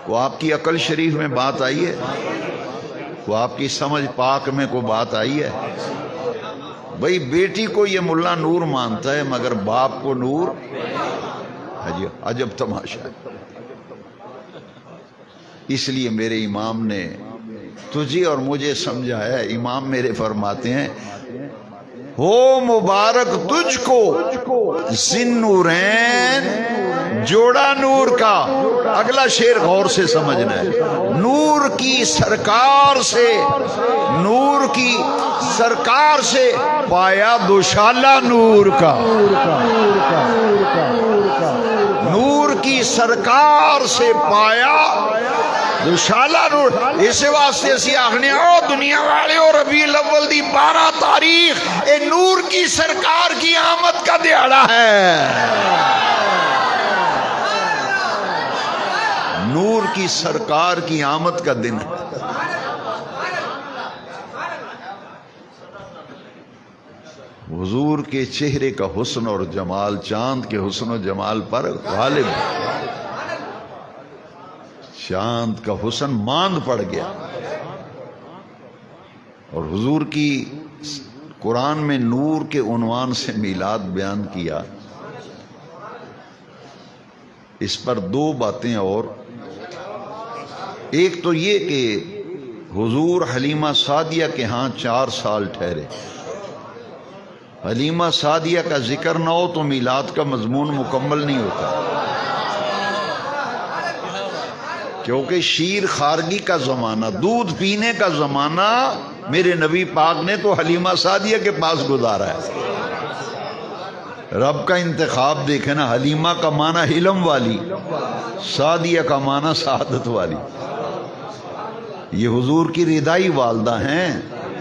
[SPEAKER 1] وہ آپ کی عقل شریف میں بات آئی ہے، وہ آپ کی سمجھ پاک میں کوئی بات آئی ہے؟ بھئی بیٹی کو یہ ملا نور مانتا ہے مگر باپ کو نور، عجب تماشا ہے۔ اس لیے میرے امام نے تجھے اور مجھے سمجھایا ہے۔ امام میرے فرماتے ہیں ہو مبارک تجھ کو ذی النورین، جوڑا نور کا۔ اگلا شعر غور سے سمجھنا ہے، نور کی سرکار سے، نور کی سرکار سے پایا دوشالہ نور کا، نور کی سرکار سے پایا دوشالہ نور۔ اس واسطے اسی آخنے او دنیا والے اور ربیع الاول دی 12 تاریخ اے نور کی سرکار کی آمد کا دیہڑا ہے، نور کی سرکار کی آمد کا دن ہے۔ حضور کے چہرے کا حسن اور جمال چاند کے حسن و جمال پر غالب ہے۔ چاند کا حسن ماند پڑ گیا، اور حضور کی قرآن میں نور کے عنوان سے میلاد بیان کیا۔ اس پر دو باتیں، اور ایک تو یہ کہ حضور حلیمہ سعدیہ کے ہاں 4 سال ٹھہرے۔ حلیمہ سعدیہ کا ذکر نہ ہو تو میلاد کا مضمون مکمل نہیں ہوتا، کیونکہ شیر خارگی کا زمانہ، دودھ پینے کا زمانہ میرے نبی پاک نے تو حلیمہ سعدیہ کے پاس گزارا ہے۔ رب کا انتخاب دیکھیں نا، حلیمہ کا معنی علم والی، سعدیہ کا معنی سعادت والی۔ یہ حضور کی ردائی والدہ ہیں،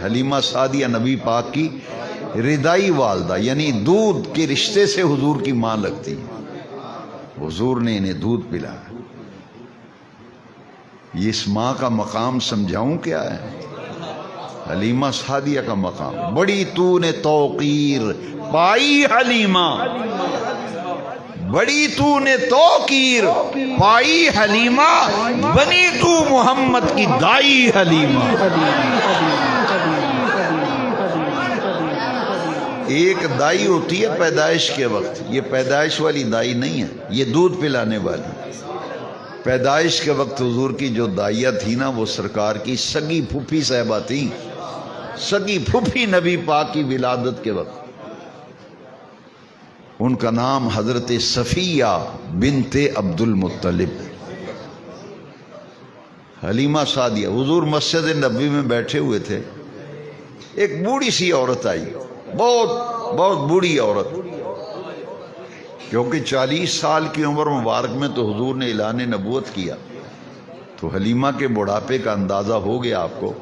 [SPEAKER 1] حلیمہ سعدیہ نبی پاک کی ردائی والدہ، یعنی دودھ کے رشتے سے حضور کی ماں لگتی ہے۔ حضور نے انہیں دودھ پلایا۔ یہ اس ماں کا مقام سمجھاؤں کیا ہے؟ حلیمہ سعدیہ کا مقام، بڑی تو نے توقیر پائی حلیمہ، بڑی تو نے توقیر پائی حلیمہ، بنی تو محمد کی دائی حلیمہ۔ ایک دائی ہوتی ہے پیدائش کے وقت، یہ پیدائش والی دائی نہیں ہے، یہ دودھ پلانے والی۔ پیدائش کے وقت حضور کی جو دائیہ تھی نا، وہ سرکار کی سگی پھوپھی صاحبہ تھی، سگی پھوپھی نبی پاک کی ولادت کے وقت۔ ان کا نام حضرت صفیہ بنت عبد المطلب۔ حلیمہ سعدیہ، حضور مسجد نبوی میں بیٹھے ہوئے تھے، ایک بوڑھی سی عورت آئی، بہت بوڑھی عورت، کیونکہ 40 سال کی عمر مبارک میں تو حضور نے اعلان نبوت کیا، تو حلیمہ کے بڑھاپے کا اندازہ ہو گیا آپ کو۔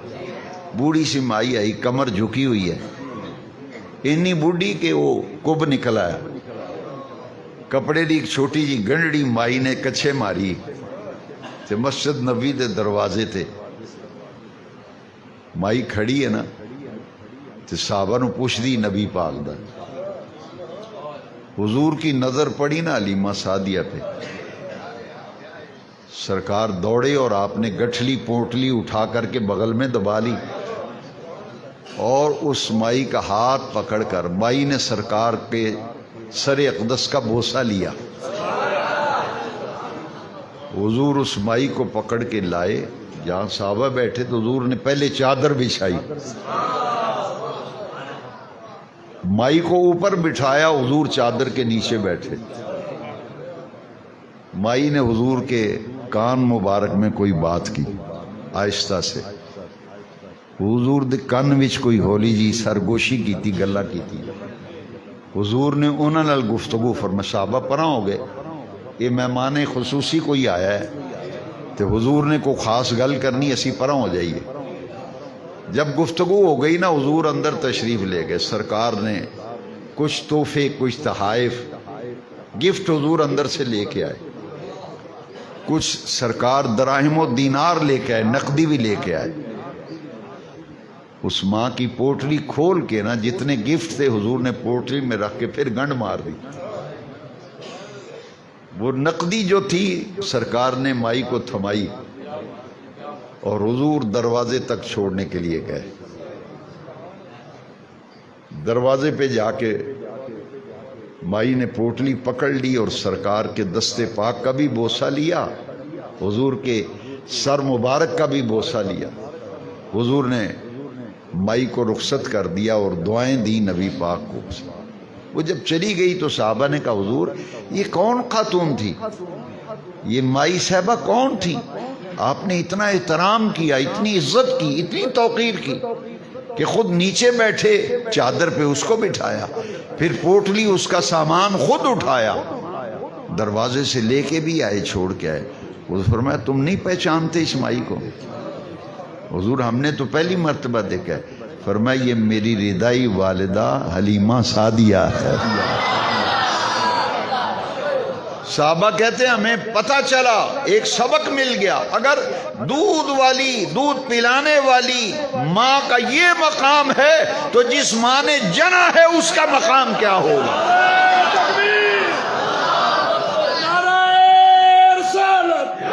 [SPEAKER 1] بوڑھی سی مائی آئی، کمر جھکی ہوئی ہے، اتنی بوڑھی کہ وہ کب نکلا ہے، کپڑے دی ایک چھوٹی جی گنڈڑی مائی نے کچھے ماری تے مسجد نبی دے دروازے تے مائی کھڑی ہے نا، تے صحابہ نو پوچھ دی نبی پاک دا۔ حضور کی نظر پڑی نا حلیمہ سعدیہ پہ، سرکار دوڑے اور آپ نے گٹھلی پوٹلی اٹھا کر کے بغل میں دبا لی، اور اس مائی کا ہاتھ پکڑ کر مائی نے سرکار کے سر اقدس کا بوسہ لیا۔ حضور اس مائی کو پکڑ کے لائے جہاں صحابہ بیٹھے، تو حضور نے پہلے چادر بچھائی، مائی کو اوپر بٹھایا، حضور چادر کے نیچے بیٹھے۔ مائی نے حضور کے کان مبارک میں کوئی بات کی آہستہ سے، حضور دے کان وچ کوئی ہولی جی سرگوشی کی تھی، گلا کی تھی۔ حضور نے انہاں نال گفتگو فرمائی، صحابہ پراں ہو گئے، یہ مہمان خصوصی کوئی آیا ہے، تو حضور نے کوئی خاص گل کرنی، اسی پراں ہو جائیے۔ جب گفتگو ہو گئی نا، حضور اندر تشریف لے گئے، سرکار نے کچھ تحفے، کچھ تحائف، گفٹ حضور اندر سے لے کے آئے، کچھ سرکار دراہم و دینار لے کے آئے، نقدی بھی لے کے آئے۔ اس ماں کی پوٹلی کھول کے نا، جتنے گفٹ تھے حضور نے پوٹلی میں رکھ کے پھر گنڈ مار دی۔ وہ نقدی جو تھی سرکار نے مائی کو تھمائی اور حضور دروازے تک چھوڑنے کے لیے گئے۔ دروازے پہ جا کے مائی نے پوٹلی پکڑ لی اور سرکار کے دستے پاک کا بھی بوسہ لیا، حضور کے سر مبارک کا بھی بوسہ لیا۔ حضور نے مائی کو رخصت کر دیا اور دعائیں دی نبی پاک کو۔ وہ جب چلی گئی تو صحابہ نے کہا، حضور یہ کون خاتون تھی، یہ مائی صاحبہ کون تھی؟ آپ نے اتنا احترام کیا، اتنی عزت کی، اتنی توقیر کی کہ خود نیچے بیٹھے چادر پہ اس کو بٹھایا، پھر پوٹلی اس کا سامان خود اٹھایا، دروازے سے لے کے بھی آئے، چھوڑ کے آئے۔ وہ فرمایا تم نہیں پہچانتے اس مائی کو؟ حضور ہم نے تو پہلی مرتبہ دیکھا ہے۔ فرمایا یہ میری ردائی والدہ حلیمہ سعدیہ ہے۔ صحابہ کہتے ہیں ہمیں پتہ چلا، ایک سبق مل گیا، اگر دودھ والی، دودھ پلانے والی ماں کا یہ مقام ہے تو جس ماں نے جنا ہے اس کا مقام کیا ہوگا؟
[SPEAKER 2] نعرہ رسالت،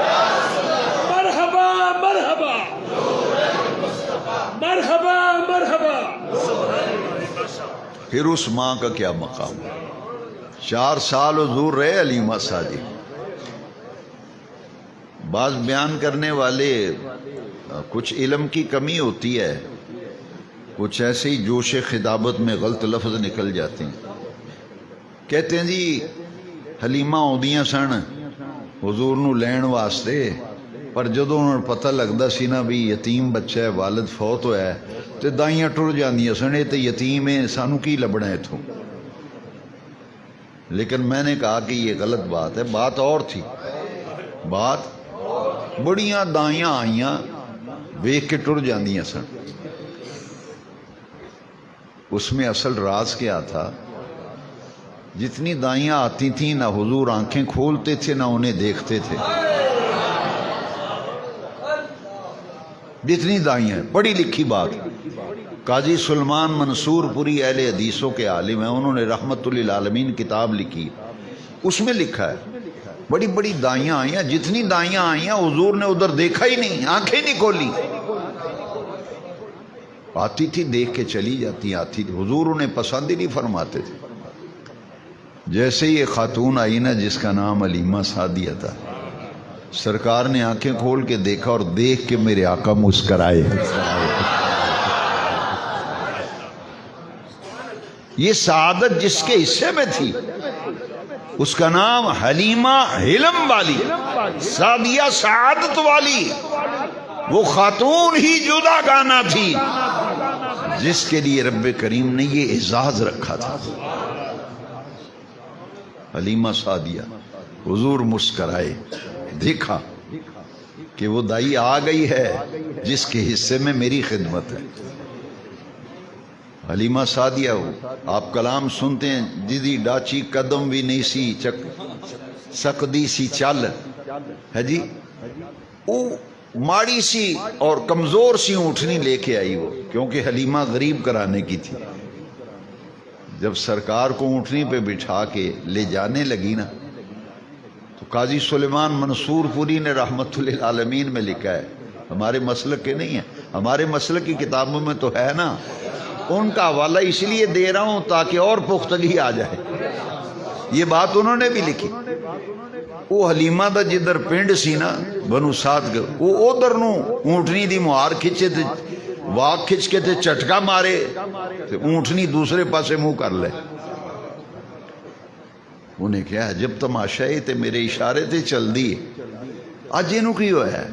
[SPEAKER 2] مرحبا مرحبا مرحبا مرحبا۔
[SPEAKER 1] پھر اس ماں کا کیا مقام؟ 4 سال حضور رہے حلیمہ سعدیہ۔ بعض بیان کرنے والے کچھ علم کی کمی ہوتی ہے، کچھ ایسے ہی جوش خطابت میں غلط لفظ نکل جاتے ہیں۔ کہتے ہیں جی حلیمہ آؤندیاں سن حضور نو لین واسطے، پر جدوں انہوں نے پتہ لگدا سی نا بھی یتیم بچہ ہے، والد فوت ہویا ہے، تے دائیاں ٹر جاندیاں سن، یہ تے یتیم ہے، سانو کی لبنا ہے اتھوں۔ لیکن میں نے کہا کہ یہ غلط بات ہے، بات اور تھی، بات بڑیاں دائیاں آئیاں ویکھ کے ٹر جاندیاں سن۔ اس میں اصل راز کیا تھا؟ جتنی دائیاں آتی تھیں نہ حضور آنکھیں کھولتے تھے نہ انہیں دیکھتے تھے۔ جتنی دائیاں ہیں، پڑھی لکھی بات۔ قاضی سلمان منصور پوری اہل حدیثوں کے عالم ہیں، انہوں نے رحمت للعالمین کتاب لکھی، اس میں لکھا ہے بڑی بڑی دائیاں آئی ہیں، جتنی دائیاں آئی ہیں حضور نے ادھر دیکھا ہی نہیں، آنکھیں نہیں کھولی، آتی تھی دیکھ کے چلی جاتی، آتی تھی، حضور انہیں پسند ہی نہیں فرماتے تھے۔ جیسے ہی ایک خاتون آئی نا جس کا نام حلیمہ سعدیہ تھا، سرکار نے آنکھیں کھول کے دیکھا اور دیکھ کے میرے آقا مسکرائے۔ یہ سعادت جس کے حصے میں تھی اس کا نام حلیمہ حلم والی، سعدیہ سعادت والی، وہ خاتون ہی جدا گانا تھی جس کے لیے رب کریم نے یہ اعزاز رکھا تھا، حلیمہ سعدیہ۔ حضور مسکرائے، دیکھا کہ وہ دائی آ گئی ہے جس کے حصے میں میری خدمت ہے۔ حلیمہ سعدیہ آپ کلام سنتے ہیں، جدی ڈاچی قدم بھی نہیں سی سکدی سی چل ہے جی، وہ ماڑی سی اور کمزور سی اونٹنی لے کے آئی وہ، کیونکہ حلیمہ غریب کرانے کی تھی۔ جب سرکار کو اونٹنی پہ بٹھا کے لے جانے لگی نا تو قاضی سلیمان منصور پوری نے رحمت للعالمین میں لکھا ہے، ہمارے مسلک کے نہیں ہیں، ہمارے مسلک کی کتابوں میں تو ہے نا، ان کا حوالہ اس لیے دے رہا ہوں تاکہ اور پختگی آ جائے۔ یہ بات انہوں نے بھی لکھی۔ وہ حلیمہ دا جدھر پنڈ سی نا بنو سعد، وہ ادھر نو اونٹنی دی مہار کھچے تھے، واگ کھچ کے تے چٹکا مارے تے اونٹنی دوسرے پاسے منہ کر لے۔ انہیں کیا عجب تماشا ہے، تے میرے اشارے تے چل دی، اج اینو کی ہوا ہے؟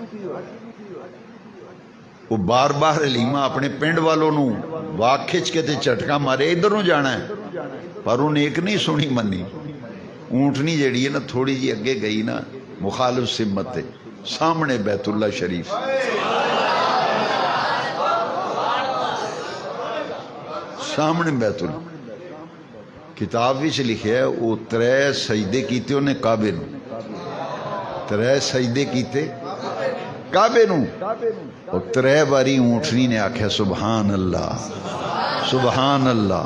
[SPEAKER 1] وہ بار بار حلیمہ اپنے پنڈ والوں نو واگ کھچ کے تے چٹکا مارے، ادھر نو جانا ہے، پر انہیں ایک نہیں سنی منی۔ اونٹنی جیڑی ہے نا تھوڑی جی اگے گئی نا مخالف سمت تے، سامنے بیت اللہ شریف، سامنے بیت اللہ۔ کتاب وچ لکھیا ہے وہ 3 سجدے کیتے انہیں کعبے نو، 3 سجدے کیتے کعبے نو، اور 3 باری اونٹنی نے آکھیا سبحان اللہ سبحان اللہ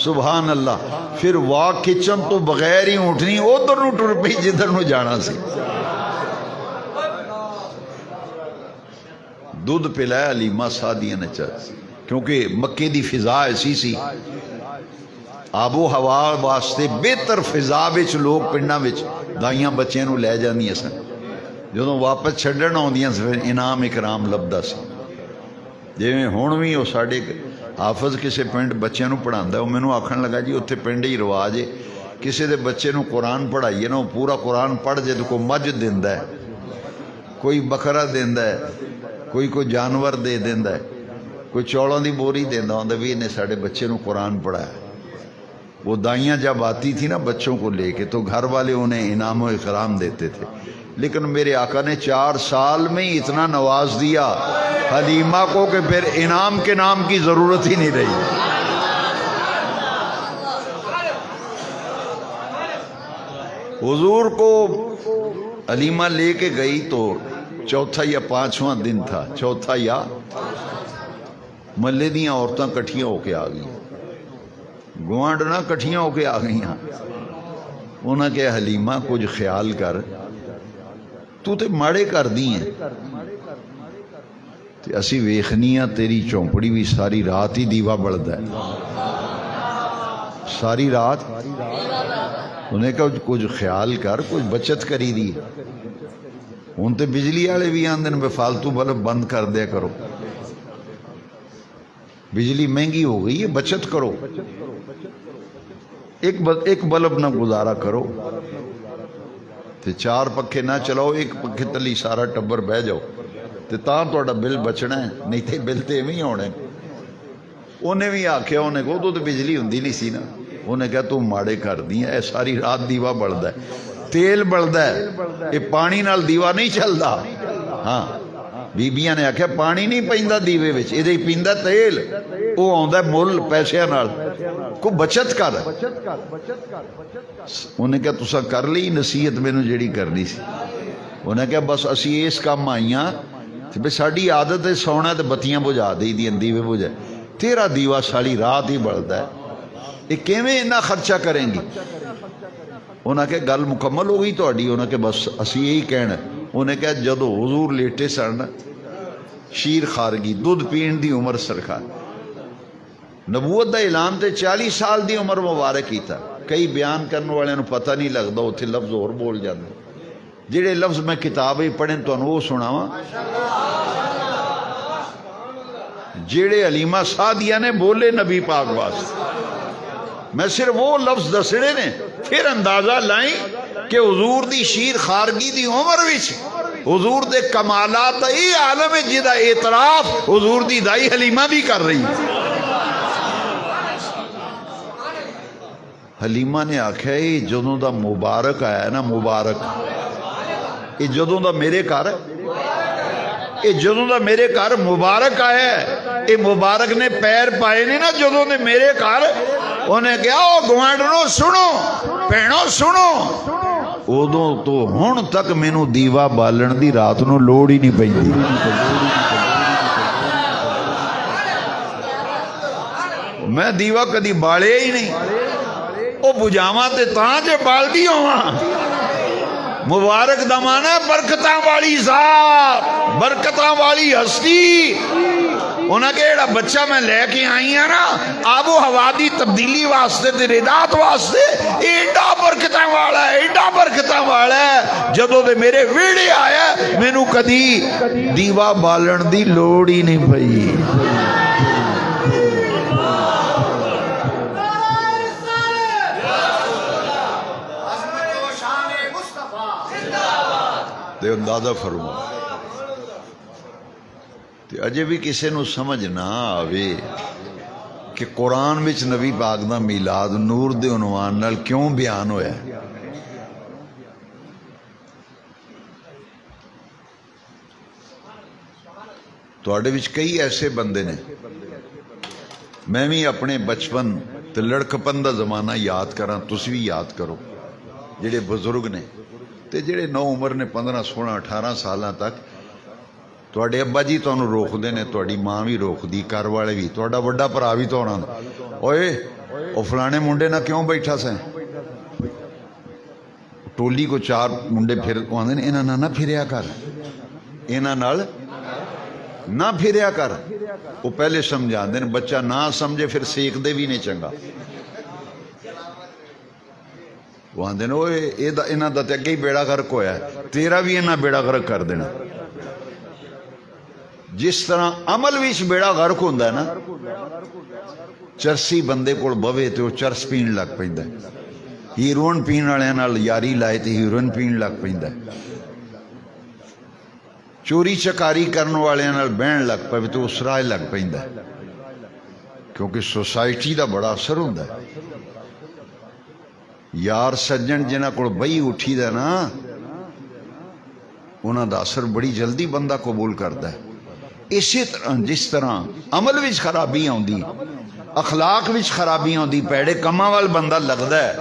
[SPEAKER 1] سبحان اللہ، پھر واگ کھچن تو بغیر ہی اونٹنی ادھر نو ٹر پئی جدھر نو جانا سی۔ دودھ پلایا حلیمہ سعدیہ نے چاہا، کیونکہ مکے دی فضا ایسی سی، آب و ہوا واسطے بہتر فضا وچ لوگ پنڈاں وچ دائیاں بچیاں نو لے جاندیاں سن، جدوں واپس چھڈن آوندیاں سن انعام اکرام لبدا سی۔ جویں ہن وی او ساڈے حافظ کسے پنڈ بچیاں نو پڑھاندا ہے، وہ مینوں آکھن لگا جی اتھے پنڈ ہی رواج ہے کسے دے بچے نو قرآن پڑھائیے نا، وہ پورا قرآن پڑھ جے تو کوئی مجھ دیندا ہے، کوئی بکرا دیندا ہے، کوئی جانور دے دیندا ہے، کوئی چوڑوں دی بوری دیندا ہوندا بھی انہیں ساڈے بچے نو قرآن پڑھایا۔ وہ دائیاں جب آتی تھی نا بچوں کو لے کے تو گھر والے انہیں انعام و اکرام دیتے تھے، لیکن میرے آقا نے 4 سال میں ہی اتنا نواز دیا حلیمہ کو کہ پھر انعام کے نام کی ضرورت ہی نہیں رہی۔ حضور کو حلیمہ لے کے گئی تو 4تھا یا 5واں دن تھا، 4تھا یا محلے دیاں عورتاں کٹھیاں ہو کے آ گئیں، گوانڈنا کٹھیاں ہو کے آ گئی ہیں۔ انہاں کہ حلیمہ کچھ خیال کر، تو تے ماڑے کر دی ہیں تے اسی ویخنیاں تیری چونپڑی بھی ساری رات ہی دیوا بڑھدا ہے، ساری رات۔ انہیں کہا کچھ خیال کر، کچھ بچت کری دی، ہن تے بجلی والے بھی آندے نے فالتو بلب بند کر دیا کرو، بجلی مہنگی ہو گئی ہے، بچت کرو، ایک بلب نہ گزارا کرو، تے 4 پکھے نہ چلاؤ، ایک پکھے تلی سارا ٹبر بہ جاؤ تے تاں تہاڈا بل بچنا ہے، نہیں تے بل تے ایویں ہی ہونے۔ انہیں بھی آکھیا، انہیں کہو تو بجلی ہوندی نہیں سی نا، انہیں کہا تو ماڑے کر دی ہے، ساری رات دیوا بڑھدا ہے، تیل بڑھدا ہے، یہ پانی نال دیوا نہیں چلدا۔ ہاں بیبیاں نے آکھیا پانی نہیں پیندا دیوے وچ، یہ پیندا تیل، وہ آندا مل پیسیاں نال، کو بچت کر۔ انہیں کہا تسا کر لی نصیحت مینوں جیڑی کرنی سی؟ انہیں کہا بس اسی اس کام آئیاں ਤੇ ਬਈ ਸਾਡੀ ਆਦਤ ਹੈ ਸੌਣਾ ਤੇ ਬੱਤੀਆਂ ਬੁਝਾ ਦੇਈਦੀਆਂ, ਦੀਵੇ ਬੁਝਾ। ਤੇਰਾ ਦੀਵਾ ਸਾਰੀ ਰਾਤ ਹੀ ਬਲਦਾ ਹੈ, ਇਹ ਕਿਵੇਂ ਇੰਨਾ ਖਰਚਾ ਕਰੇਂਗੀ? ਉਹਨਾਂ ਕਿਹਾ ਗੱਲ ਮੁਕੰਮਲ ਹੋ ਗਈ ਤੁਹਾਡੀ? ਉਹਨਾਂ ਕਿ ਬਸ ਅਸੀਂ ਇਹੀ ਕਹਿਣਾ। ਉਹਨੇ ਕਿਹਾ ਜਦੋਂ ਹੁਜ਼ੂਰ ਲੇਟੇ ਸਨ ਸ਼ੀਰ ਖਾਰਗੀ, ਦੁੱਧ ਪੀਣ ਦੀ ਉਮਰ ਸਰਕਾਰ, ਨਬੂਵਤ ਦਾ ਐਲਾਨ ਤੇ 40 ਸਾਲ ਦੀ ਉਮਰ ਮੁਬਾਰਕ ਕੀਤਾ। ਕਈ ਬਿਆਨ ਕਰਨ ਵਾਲਿਆਂ ਨੂੰ ਪਤਾ ਨਹੀਂ ਲੱਗਦਾ, ਉੱਥੇ ਲਫ਼ਜ਼ ਹੋਰ ਬੋਲ ਜਾਂਦੇ। ਜਿਹੜੇ ਲਫ਼ਜ਼ ਮੈਂ ਕਿਤਾਬ ਹੀ ਪੜ੍ਹੇ ਤੁਹਾਨੂੰ ਉਹ ਸੁਣਾਵਾਂ, ਜਿਹੜੇ ਹਲੀਮਾ ਸਾਦੀਆ ਨੇ ਬੋਲੇ ਨਬੀ ਪਾਕ ਵਾਸਤੇ। ਮੈਂ ਸਿਰਫ ਉਹ ਲਫ਼ਜ਼ ਦੱਸਣੇ ਨੇ, ਫਿਰ ਅੰਦਾਜ਼ਾ ਲਾਈ کہ حضور دی شیر خارگی دی عمر وچ حضور دے کمالات دا یہ عالم ہے جدا اعتراف حضور دی دائی حلیمہ بھی کر رہی. حلیمہ نے آکھا یہ جدوں دا مبارک آیا ہے نا، مبارک یہ جدوں دا میرے گھر، یہ جدوں دا میرے گھر مبارک آیا ہے، یہ مبارک نے پیر پائے نہیں نا جدوں نے میرے گھر. انہیں کہا او گوانڈنو سنو، پہنو سنو. ادوں تو ہن تک مینوں دیوا بالن دی رات نو لوڑ ہی نہیں پیندی. میں دیوا کدی بالے ہی نہیں، او بجاواں تے تاں جے بالدی ہوواں. مبارک دا معنی ہے برکتاں والی ذات، برکتاں والی ہستی. انہاں کہ ایڑا بچہ میں لے کے آئی ہیں نا آب و ہوا دی تبدیلی واسطے تے ردات واسطے، ایڈا برکتاں والا ہے، ایڈا برکتاں والا ہے. جدوں دے میرے ویڑے آیا مینوں کدی دیوا بالن دی لوڑ ہی نہیں پئی. دے اندازہ فرما. تے اجے بھی کسے نو سمجھ نہ آوے کہ قرآن وچ نبی پاک دا میلاد نور دے عنوان نال کیوں بیان ہویا ہے. تواڈے وچ کئی ایسے بندے نے، میں بھی اپنے بچپن تے لڑکپن دا زمانہ یاد کراں، تسی بھی یاد کرو. جڑے بزرگ نے تے جڑے نو عمر نے 15 16 18 سالاں تک، تواڈے ابا جی تانوں روک دے نے، تواڈی ماں بھی روک دی، گھر والے بھی، تواڈا بڑا بھرا بھی تو آنا، اوئے او فلانے منڈے نہ کیوں بیٹھا سیں؟ ٹولی کو 4 منڈے پھر آندے نے انہاں نال نہ پھریا کر، انہاں نال نہ پھریا کر. وہ پہلے سمجھاندے نے، بچہ نہ سمجھے پھر سیکھ دے بھی نہیں چنگا. وہ آندے نے اوئے انہاں دا تے اگے ہی بیڑا غرق ہویا ہے، تیرا بھی انہاں بیڑا غرق کر دینا. جس طرح عمل وچ بیڑا غرق ہوندا ہے نا، چرسی بندے کول بوے تے وہ چرس پین لگ پیندا ہے. ہیروئن پین والے نال یاری لائے تے ہیروئن پین لگ پیندا ہے. چوری چکاری کرن والے نال بہن لگ پے تے اس راہ لگ پیندا ہے. کیونکہ سوسائٹی دا بڑا اثر ہوندا ہے. یار سجن جنہاں کول بئی اٹھی دا نا، انہاں دا اثر بڑی جلدی بندہ قبول کردا ہے. اسی طرح جس طرح عمل وچ خرابی آندی، اخلاق وچ خرابی آندی، پیڑے کماں وال بندہ لگدا ہے،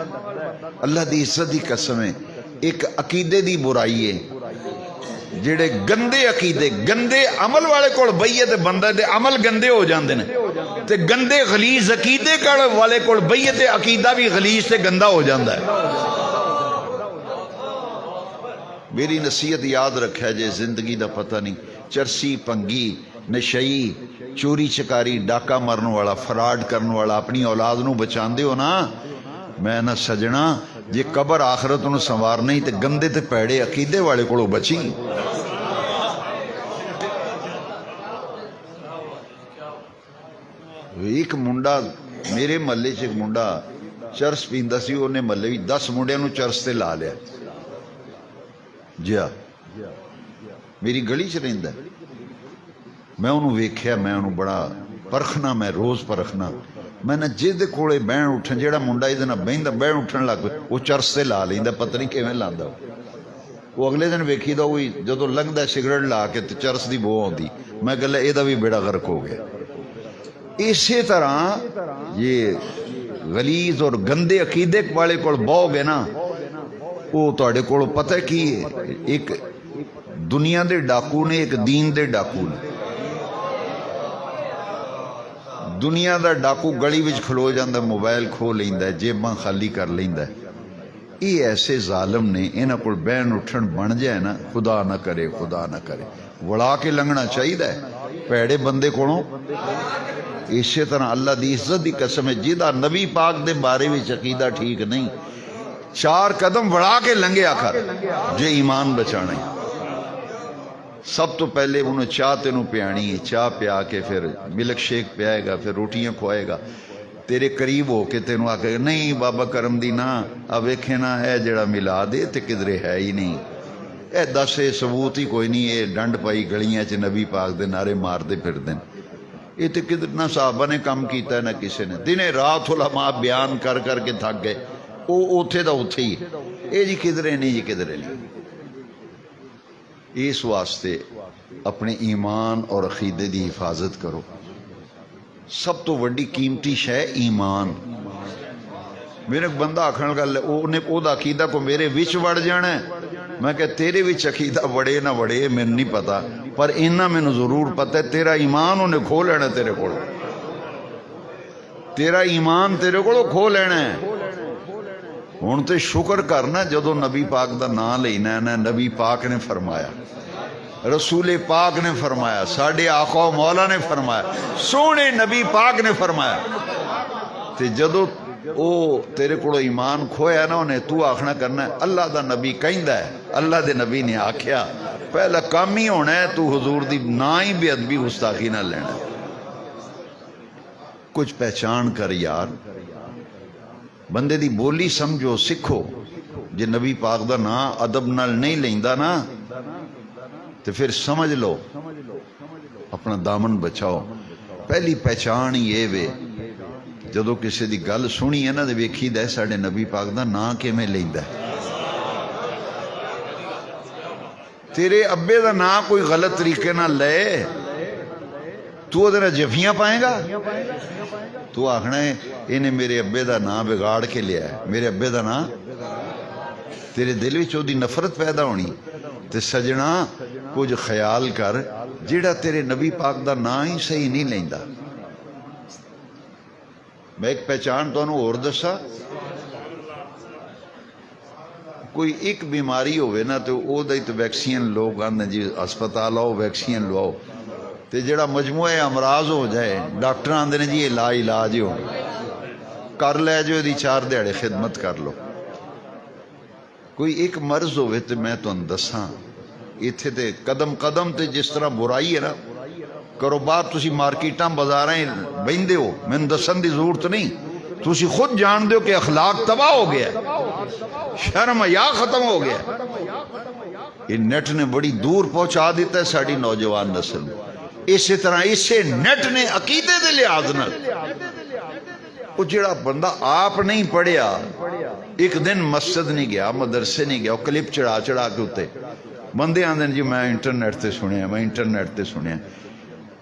[SPEAKER 1] اللہ دی عزت دی قسم ہے. ایک عقیدے دی برائی ہے، جڑے گندے عقیدے گندے عمل والے کول بئیے تے بندہ دے عمل گندے ہو جاندے نے، تے گندے غلیظ عقیدے والے کول بئیے تے عقیدہ بھی غلیظ تے گندا ہو جاندا ہے. میری نصیحت یاد رکھا جے زندگی دا پتہ نہیں. چرسی، پنگی، نشئی، چوری چکاری، ڈاکہ مرن والا، فراڈ کرن والا اپنی اولاد نو بچاندے ہو نا، میں نہ سجنا جے قبر آخرت نو سنوار نہیں تے گندے تے پیڑے عقیدے والے کولو بچی. ایک منڈا میرے محلے چ، ایک منڈا چرس پیندا سی، انہیں محلے بھی 10 منڈیاں نو چرس تے لا لیا. جیا میری گلی چ رہندا ہے، میں انہوں ویکھیا، میں انہوں بڑا پرکھنا، میں روز پرکھنا. میں نہ جے دے کولے بہن اٹھن، جیڑا منڈا ادھر نہ بہندا بہن اٹھن لگ پے، وہ چرس تے لا لیندا، پتہ نہیں کیویں لاندا. وہ اگلے دن ویکھی دا وہی جدوں لنگدا سگریٹ لا کے تے چرس دی بو آندی، میں کہلا اے دا بھی بیڑا غرق ہو گیا. اسی طرح یہ غلیظ اور گندے عقیدے والے کول بہو گے نا، وہ تواڈے کول پتہ کی ہے، ایک دنیا دے ڈاکو نے، ایک دین دے ڈاکو نے۔ دنیا دا ڈاکو گلی وچ کھلو جاندہ، موبائل کھو لیندا ہے، جیباں خالی کر لیندا ہے۔ یہ ایسے ظالم نے، انہاں کول بہن اٹھن بن جائے نا، خدا نہ کرے خدا نہ کرے، وڑا کے لنگنا چاہیے پیڑے بندے کولوں۔ اسی طرح اللہ دی عزت دی قسم ہے، جہاں نبی پاک دے بارے وچ عقیدہ ٹھیک نہیں، 4 قدم وڑا کے لنگیا کر جے ایمان بچانا ہے۔ سب تو پہلے انہوں چاہ تینوں پیانی ہے، چاہ پیا کے پھر ملک شیک پیائے گا، پھر روٹیاں کھوائے گا، تیرے قریب ہو کے تینوں آ کے نہیں بابا کرم دی نا اب ویکھے نا ہے جڑا ملا دے تے کدرے ہے ہی نہیں، اے دس اے ثبوت ہی کوئی نہیں، اے ڈنڈ پائی گلیاں چ نبی پاک دے نعرے مار دے پھر دن۔ یہ تو کدھر نہ صحابہ نے کام کیتا ہے نہ کسی نے، دن رات علماء بیان کر کر کے تھک گئے، وہ اوتھے دا اوتھے ہی اے جی کدرے نہیں، جی کدرے نہیں۔ اس واسطے اپنے ایمان اور عقیدے دی حفاظت کرو۔ سب تو وڈی قیمتی شے ایمان۔ میرے بندہ آکھن لگا او دا عقیدہ کو میرے وچ وڑ جانا ہے، میں کہ تیرے وچ عقیدہ وڑے نہ وڑے میں نہیں پتا، پر اینا میں ضرور پتا ہے تیرا ایمان انہیں کھو لینا، تیرے کو تیرا ایمان تیرے کو کھو لینا ہے۔ ہوں تے شکر کرنا جدو نبی پاک دا نام لینا ہے نا، نبی پاک نے فرمایا، رسول پاک نے فرمایا، ساڈے آقا و مولا نے فرمایا، سونے نبی پاک نے فرمایا، تے جدو او تیرے کو ایمان کھویا نا انہیں تو آخنا کرنا ہے اللہ دا نبی کہندا ہے، اللہ دے نبی نے آکھیا، پہلا کام ہی ہونا ہے تو حضور دی نا ہی بے ادبی گستاخی نہ لینا۔ کچھ پہچان کر یار، بندے دی بولی سمجھو سکھو، جے نبی پاک دا نا ادب نال نہیں لیندا نا تو پھر سمجھ لو اپنا دامن بچاؤ۔ پہلی پہچان یہ وے جدو کسی دی گل سنی ہے نا تو ویکھی دے ساڈے نبی پاک دا نا کیویں لیندا ہے۔ تیرے ابے دا نا کوئی غلط طریقے نہ لے تو ادھر جفیاں پائیں گا، تو آخنا ہے انہیں میرے ابے دا نا بگاڑ کے لیا ہے، میرے ابے دا نا، تیرے دل وچ دی نفرت پیدا ہونی۔ تے سجنا کچھ خیال کر، جیڑا تیرے نبی پاک دا نا ہی صحیح نہیں لیندا۔ میں ایک پہچان تو انہوں اور دسا، کوئی ایک بیماری ہوئے نا تو او دائی تو ویکسین لوگ آنے جی اسپتال آؤ ویکسین لو، تے جڑا مجموعہ امراض ہو جائے ڈاکٹر آندے نے جی یہ لا علاج ہو کر لے جو دی 4 دیہڑے خدمت کر لو۔ کوئی ایک مرض ہوئے تو میں تو دساں ایتھے تے قدم قدم تے جس طرح برائی ہے نا، کاروبار تسی مارکیٹاں بازاراں بہندے ہو، میں دسن دی ضرورت نہیں، تسی خود جان دے ہو کہ اخلاق تباہ ہو گیا ہے، شرم حیا ختم ہو گیا ہے۔ یہ نیٹ نے بڑی دور پہنچا دیتا ہے ساڑی نوجوان نسل میں۔ اسی طرح اسے نیٹ نے عقیدے دے لحاظ نہ، وہ جڑا بندہ آپ نہیں پڑھیا، ایک دن مسجد نہیں گیا، مدرسے نہیں گیا، وہ کلپ چڑھا چڑھا کے ہوتے بندے آندے جی میں انٹرنیٹ تے سنیا، میں انٹرنیٹ تے سنیا۔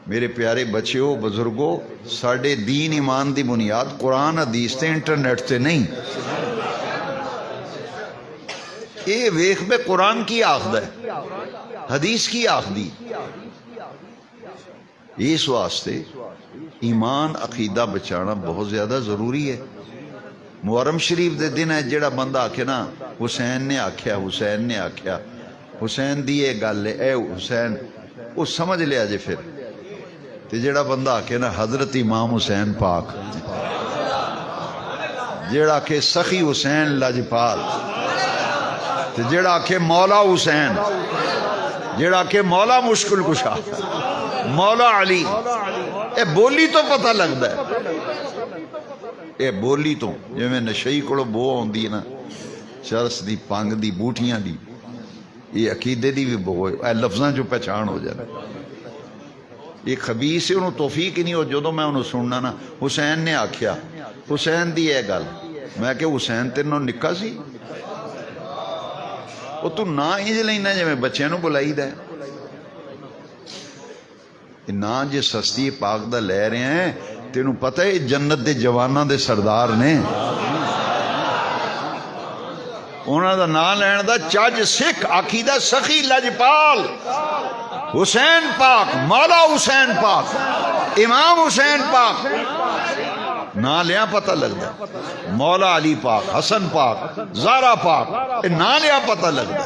[SPEAKER 1] میرے پیارے بچیو بزرگو، ساڑھے دین ایمان دی بنیاد قرآن حدیث تے انٹرنیٹ تے نہیں۔ اے ویخ بے قرآن کی آخد ہے، حدیث کی آخدی۔ اس واسطے ایمان عقیدہ بچانا بہت زیادہ ضروری ہے۔ محرم شریف دے دن ہے جڑا بندہ آکھے نا حسین نے آکھیا، حسین نے آکھیا، حسین دی یہ گل ہے، اے حسین، وہ سمجھ لیا جے پھر۔ تے جڑا بندہ آکھے نا حضرت امام حسین پاک، جڑا کہ سخی حسین لاجپال، تے جڑا آکھے مولا حسین، جڑا کہ مولا مشکل کشا، مولا علی، اے بولی تو پتہ لگتا ہے، اے بولی تو جو میں نشئی کڑو بو ہوندی نا، چرس دی پانگ دی بوٹیاں دی، یہ عقیدے دی بھی بو ہے، اے لفظاں جو پہچان ہو جائے۔ یہ خبیث ہے، انہوں توفیق ہی نہیں ہو، جدو میں انہوں سننا نا حسین نے آکھیا، حسین دی اے گل، میں کہ حسین تینوں نکا سی، وہ تو نا انج لینا جے میں بچے نو بلائی دے، نا جے سستی پاک دا لے رہے ہیں، تینوں پتہ ہے جنت دے جواناں دے سردار نے، انہاں دا نام لین دا چج سکھ عقیدہ سخی لجپال حسین پاک مولا حسین پاک امام حسین پاک نام لیا پتہ لگتا مولا علی پاک حسن پاک زارا پاک نام لیا پتہ لگتا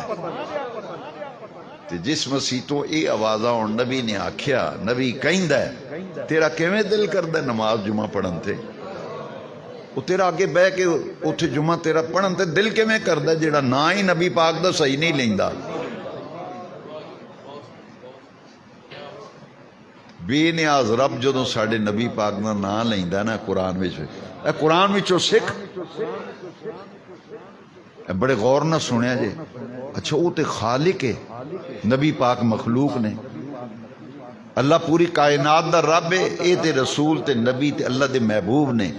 [SPEAKER 1] تے جس مسیتوں اے آوازاں ہون نبی نے آکھیا نبی کہندا ہے تیرا کیویں دل کردا نماز جمعہ پڑھن تے وہ تیرا آگے بہ کے اتھے جمعہ تیرا پڑھن تے دل کیویں کردا جیڑا نا ہی نبی پاک دا صحیح نہیں لیندا بے نیاز رب جدوں ساڈے نبی پاک دا نام لیندا نا قرآن وچ اے قرآن وچوں سکھ بڑے غور نہ سنیا جے اچھا وہ تے خالق ہے نبی پاک مخلوق نے اللہ پوری کائنات دا رب ہے اے تے رسول تے نبی تے اللہ دے محبوب نے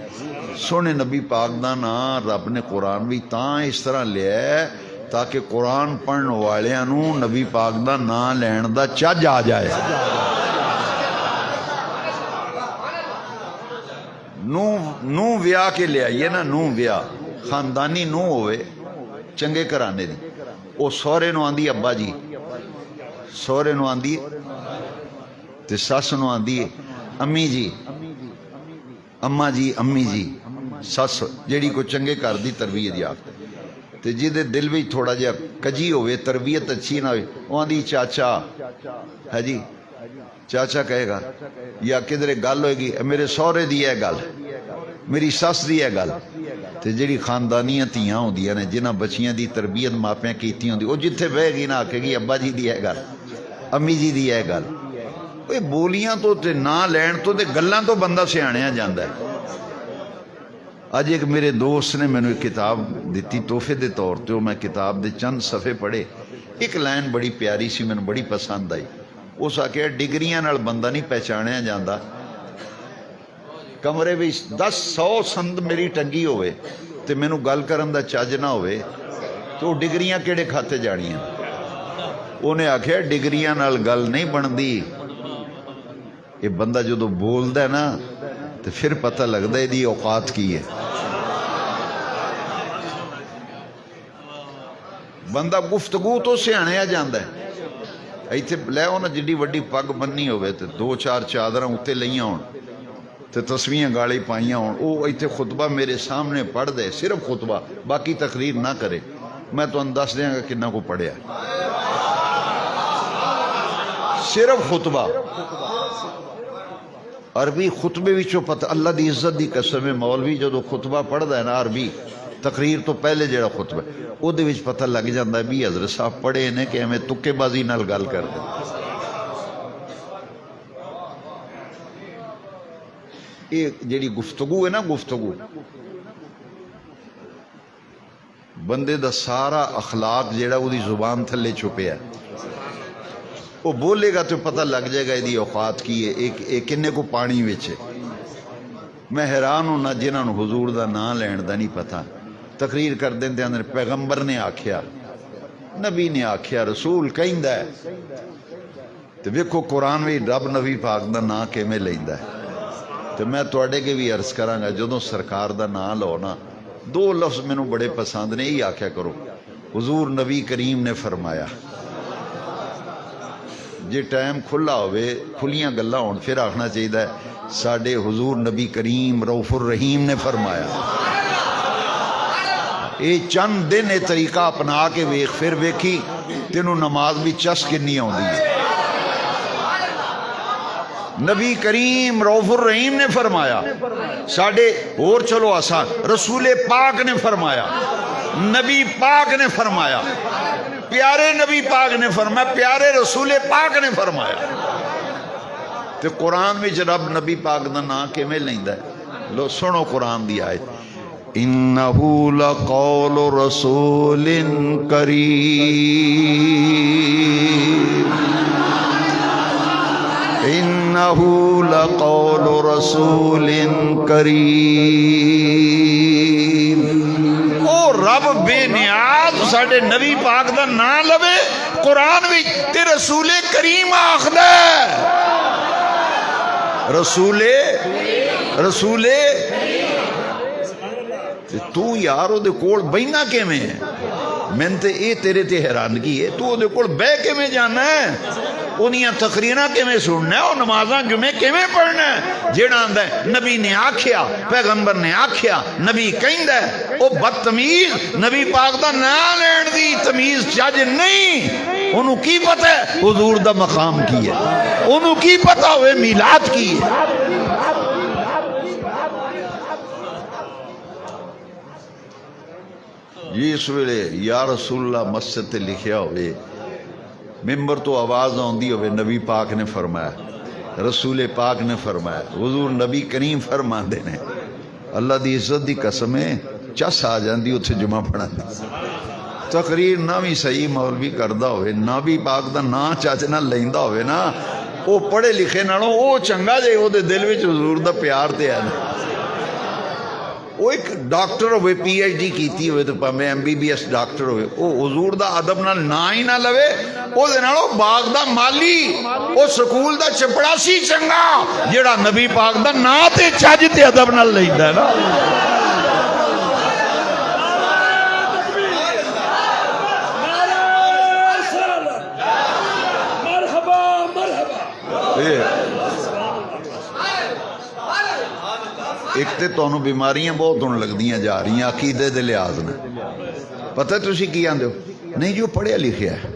[SPEAKER 1] سونے نبی پاک دا نام رب نے قرآن بھی تاں اس طرح لیا ہے تاکہ قرآن پڑھن والیاں نوں نبی پاک دا نام لین دا چج آ جائے نو ویاہ کے لے آئیے نا نو ویاہ خاندانی نو ہوئے چنگے کرانے دی او سورے نو آندی ابا جی سورے نو آندی تے ساس نو آندی امی جی اما جی امی جی ساس جیڑی کو چنگے کر دی تربیت یافتہ تے جی دے دل بھی تھوڑا جا کجی ہوئے تربیت اچھی نہ ہوئے وہ آندی چاچا ہے جی چاچا کہے گا یا کدھر گل ہوئے گی میرے سورے دی ہے گل میری ساس دی ہے گل تے جیڑی خاندانیاں تیاں ہوندیاں نے جنہاں بچیاں دی تربیت ماپیاں کیتی ہوندی او جتھے بہے گی نہ آکھے گی ابا جی دی ہے گل امی جی دی ہے گل اوے بولیاں تو تے نہ لین تو تے گلاں تو بندہ سیاںیا جاندا ہے اج ایک میرے دوست نے مینوں ایک کتاب دتی تحفے دے طور تے میں کتاب دے چند صفحے پڑھے ایک لائن بڑی پیاری سی مینوں بڑی پسند آئی اس آکھیا ڈگریاں نال بندہ نہیں پہچانیا جاندا کمرے بھی 10-100 سند میری ٹنگی ہوئے تے مینوں گل کرن دا چج نہ ہوئے تو ڈگریاں کیڑے کھاتے جانیاں انہیں آکھیا ڈگریاں نال گل نہیں بندی یہ بندہ جدو بولدا ہے نا تو پھر پتہ لگتا ہے دی اوقات کی ہے بندہ گفتگو تو سیاںیا جاندا ہے ایتھے لے ہونا جڈی وڈی پگ بننی ہوئے تے 2-4 چادراں اتنے لئیاں ہون تے تصویاں گالی پائیاں ہون او ایتھے خطبہ میرے سامنے پڑھ دے صرف خطبہ باقی تقریر نہ کرے میں تو انداز دیاں گا کنہ کو پڑھیا صرف خطبہ عربی خطبے وچوں پتہ اللہ دی عزت دی قسم مولوی جدو خطبہ پڑھدا ہے نا عربی تقریر تو پہلے جڑا خطبہ او دے وچ پتہ لگ جاندا ہے بھی حضرت صاحب پڑھے نے کہ ہمیں تکے بازی نال گل کر دے یہ جڑی گفتگو ہے نا گفتگو بندے دا سارا اخلاق جڑا وہ دی زبان تھلے چھپیا ہے وہ بولے گا تو پتہ لگ جائے گا یہ اوقات کی ہے ایک کنے کو پانی وچے میں حیران ہوں نہ جنہاں نوں حضور دا نام لین دا نہیں پتہ تقریر کر دیں تے اندر پیغمبر نے آکھیا نبی نے آکھیا رسول کہندا ہے تے ویکھو قرآن وی رب نبی پاک دا نام کیویں لیندا ہے تے میں تواڈے کے بھی عرض کراں گا جدوں سرکار دا نام لو نا 2 لفظ مینوں بڑے پسند نے یہی آکھیا کرو حضور نبی کریم نے فرمایا جے ٹائم کھلا ہوئے کھلیاں گلاں ہون پھر آکھنا چاہیے ساڈے حضور نبی کریم رؤوف الرحیم نے فرمایا اے چند دن اے طریقہ اپنا کے ویکھ پھر ویکھی تینوں نماز بھی چس کنی آوندی ہے نبی کریم رؤوف الرحیم نے فرمایا ساڈے اور چلو آسان رسول پاک نے فرمایا نبی پاک نے فرمایا پیارے نبی پاک نے فرمایا پیارے رسول پاک نے فرمایا تے قرآن میں رب نبی پاک دا نام کیویں لیندا ہے لو سنو قرآن دی آیت انہو لقول رسول کریم انہو لقول رسول کریم او رب بے نیاز ساڑے نبی پاک دا نام لوے قرآن بھی تے رسول کریم آخدہ رسول تو یارو دے کوڑ بینہ کے میں ہے
[SPEAKER 3] میں تے یہ تیرے تے حیرانگی ہے تو دے کول بہ کیویں جانا ہے انہیاں تقریراں کیویں سننا ہے اور نمازاں کیویں پڑھنا ہے جیڑا آندا ہے نبی نے آکھیا پیغمبر نے آکھیا نبی کہندا ہے او بدتمیز نبی پاک دا نام لین دی تمیز چج نہیں انہوں کی پتہ ہے حضور دا مقام کی ہے انہوں کی پتہ ہوئے میلاد کی ہے جس ویلے یا رسول اللہ مسجد تے لکھیا ہوئے ممبر تو آواز آندی ہوئے نبی پاک نے فرمایا رسول پاک نے فرمایا حضور نبی کریم فرما دینے اللہ دی عزت دی قسم ہے چس آ جاندی اتھے جمعہ پڑھا دی تقریر نہ بھی صحیح مولوی کردہ ہوئے نہ بھی پاک دا نا چاچنا لیندہ ہوئے نا وہ پڑھے لکھے نالوں وہ چنگا جائے وہ دے دل وچ حضور دا پیار تے ہے نا وہ ایک ڈاکٹر ہوئے پی ایچ ڈی کیتی ہوئے تو پہ میں M B B S doctor ہوئے وہ حضور دا ادب نال نا ہی نہ لوے وہ دنالو باغ دا مالی وہ سکول دا چپڑاسی چنگا جیڑا نبی پاک دا نا تے چاج تے ادب نال لیندہ ہے نا ایک تے تو بیماریاں بہت ہونے لگ دیاں جا رہی ہیں عقیدے دے لحاظ نے پتہ تسی کی آندے ہو نہیں جو پڑھیا لکھیا ہے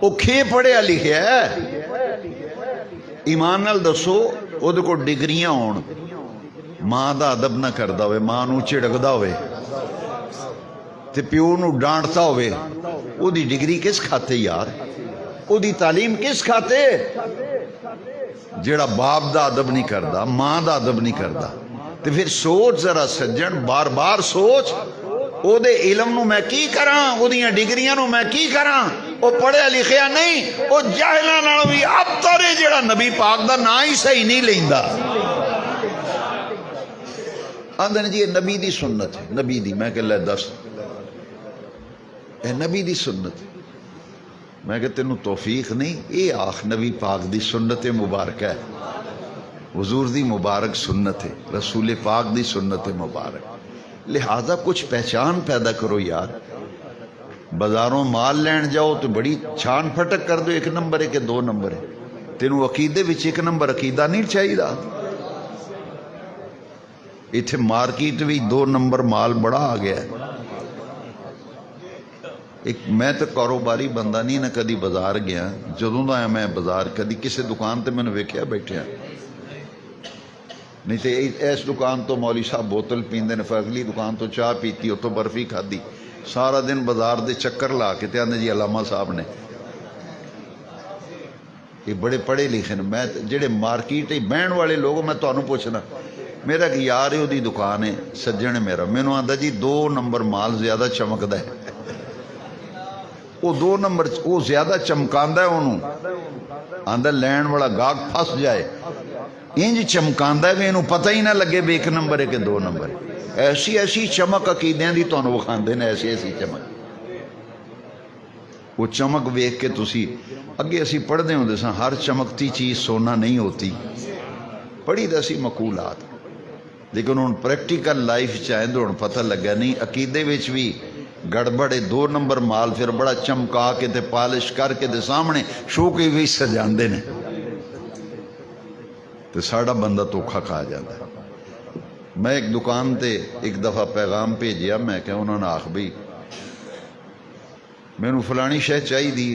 [SPEAKER 3] وہ کھے پڑھیا لکھیا ہے ایمان نال دسو وہ دے کو ڈگریاں ہون ماں دا ادب نہ کردہ ہوئے ماں نو چڑکدہ ہوئے تے پیو نو ڈانٹتا ہوئے وہ دی ڈگری کس کھاتے یار وہ دی تعلیم کس کھاتے جیڑا باپ دا ادب نہیں کردا ماں دا ادب نہیں کردا تے پھر سوچ ذرا سجن بار بار سوچ او دے علم نو میں کی کراں او دیاں ڈگریاں نو میں کی کراں او پڑھیا لکھیا نہیں او جاہلاں نال وی ابتر ہے جیڑا نبی پاک دا نا ہی صحیح نہیں لیندا آندن جی یہ نبی دی سنت ہے نبی دی میں کہ لے دس اے نبی دی سنت میں کہ تینوں توفیق نہیں اے آخ نبی پاک دی سنت مبارک ہے حضور دی مبارک سنت ہے رسول پاک دی سنت مبارک لہذا کچھ پہچان پیدا کرو یار بازاروں مال لین جاؤ تو بڑی چھان پھٹک کر دو ایک نمبر ہے کہ دو نمبر ہے تینوں عقیدے وچ ایک نمبر عقیدہ نہیں چاہیے ایتھے مارکیٹ بھی دو نمبر مال بڑا آ گیا ہے ایک میں تو کاروباری بندہ نہیں نہ کدی بازار گیا جدوں دا میں بازار کدی کسی دکان تے میں نے ویکھیا بیٹھیا نہیں تے اس دکان تو مولوی صاحب بوتل پیندے نے اگلی دکان تو چاہ پیتی اتوں برفی کھادی سارا دن بازار دے چکر لا کے تے آندے جی علامہ صاحب نے یہ بڑے پڑھے لکھے نے میں جڑے مارکیٹ بہن والے لوگ میں تانوں پوچھنا میرا کہ یار ہے دی دکان ہے سجن ہے میرا مینوں آندا جی دو نمبر مال زیادہ چمکدا ہے وہ دو نمبر وہ زیادہ چمکاندہ ہے انہوں آندہ لین والا گاگ پھس جائے انج چمکاندہ ہے کہ انہوں پتہ ہی نہ لگے بے ایک نمبر ہے کہ دو نمبر ہے ایسی ایسی چمک عقیدیں دی تو انہوں وہ کھاندے نے ایسی ایسی چمک وہ چمک ویک کے تسی اگے اسی پڑھ دیں ہوندے ساں ہر چمکتی چیز سونا نہیں ہوتی پڑھی دا سی مقولات لیکن انہوں پریکٹیکل لائف چاہیں دو انہوں پتہ لگا نہیں عقیدے وچ بھی گڑبڑے دو نمبر مال پھر بڑا چمکا کے تے پالش کر کے تے سامنے شو کے بھی سجان دے نے تے ساڑا بندہ توکھا کھا جاتا ہے میں ایک دکان تے ایک دفعہ پیغام بھیجیا میں کہ انہوں نے آخ بھی میں نو فلانی شے چاہی دی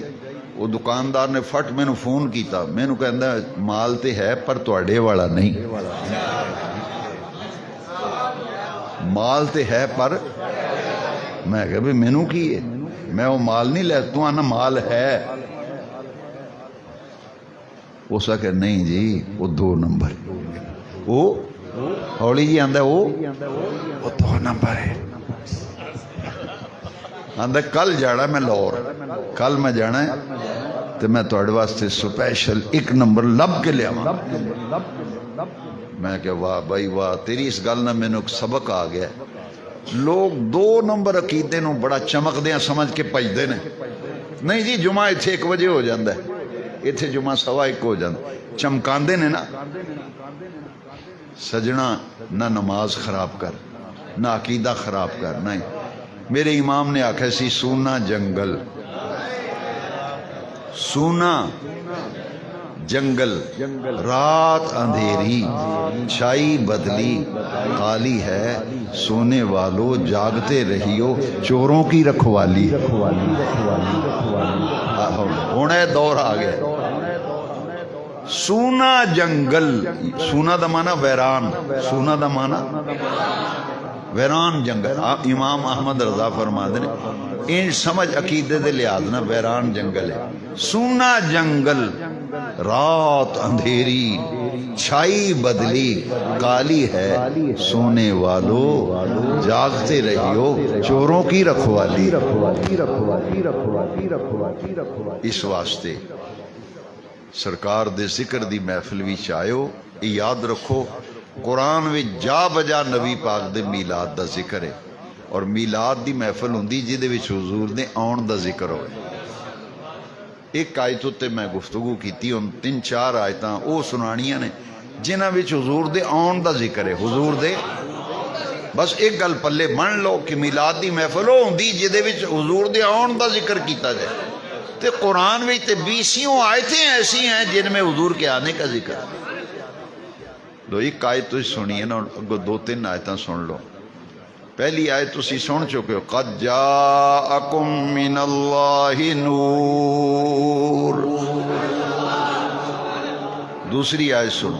[SPEAKER 3] وہ دکاندار نے فٹ میں نو فون کیتا میں نو کہندا مال تے ہے پر تواڈے والا نہیں مال تے ہے پر میں کہا بھی مینو کی ہے میں وہ مال نہیں لے تو آنا مال ہے وہ سا کہ نہیں جی وہ دو نمبر وہ ہولی جی آندہ وہ دو نمبر ہے آندہ کل جانا میں لاہور کل میں جانا ہے تو میں توڑ واسطے سپیشل ایک نمبر لب کے لیا میں کہ واہ بھائی واہ تیری اس گل نہ میں نے سبق آ گیا لوگ دو نمبر عقیدے نو بڑا چمک دیاں سمجھ کے پجدے نے نہیں جی جمعہ اتھے 1 بجے ہو جاندہ ہے اتھے جمعہ 1:15 ہو جاندہ چمکاندے نے نا سجنا نہ نماز خراب کر نہ عقیدہ خراب کر نہیں میرے امام نے آکھا سی سونا جنگل، سونا جنگل، رات اندھیری، چھائی بدلی، کالی ہے، سونے والو جاگتے رہیو، چوروں کی رکھوالی۔ ہوں یہ دور آ گیا، سونا جنگل، سونا دا مانا ویران، سونا دا مانا ویران جنگل۔ امام احمد رضا فرماتے ہیں ان سمجھ عقیدے دے لحاظ نہ ویران جنگل ہے، سونا جنگل، رات اندھیری، چھائی بدلی، کالی ہے، سونے والو جاگتے رہیو، چوروں کی رکھوالی۔ اس واسطے سرکار دے ذکر دی محفل وچ آئیو، یاد رکھو قرآن وچ جا بجا نبی پاک دے میلاد دا ذکر ہے، اور میلاد دی محفل ہوندی جدے وچ حضور دے آن دا ذکر ہوئے۔ ایک آیت تے میں گفتگو کیتی، ان 3-4 آیتاں او سنانیاں نے جنہاں وچ حضور دے آن دا ذکر ہے، حضور دے، بس ایک گل پلے من لو کہ میلاد دی محفل ہو ہوندی جدے وچ حضور دے آن دا ذکر کیتا جائے، تے قرآن وچ تے 20 آیتیں ایسی ہیں جن میں حضور کے آنے کا ذکر ہے۔ لو ایک آیت تو سنیے نا، 2-3 آیتاں سن لو۔ پہلی آیت تسی سن چکے ہو، قد جاءکم من اللہ نور۔ دوسری آیت سنو،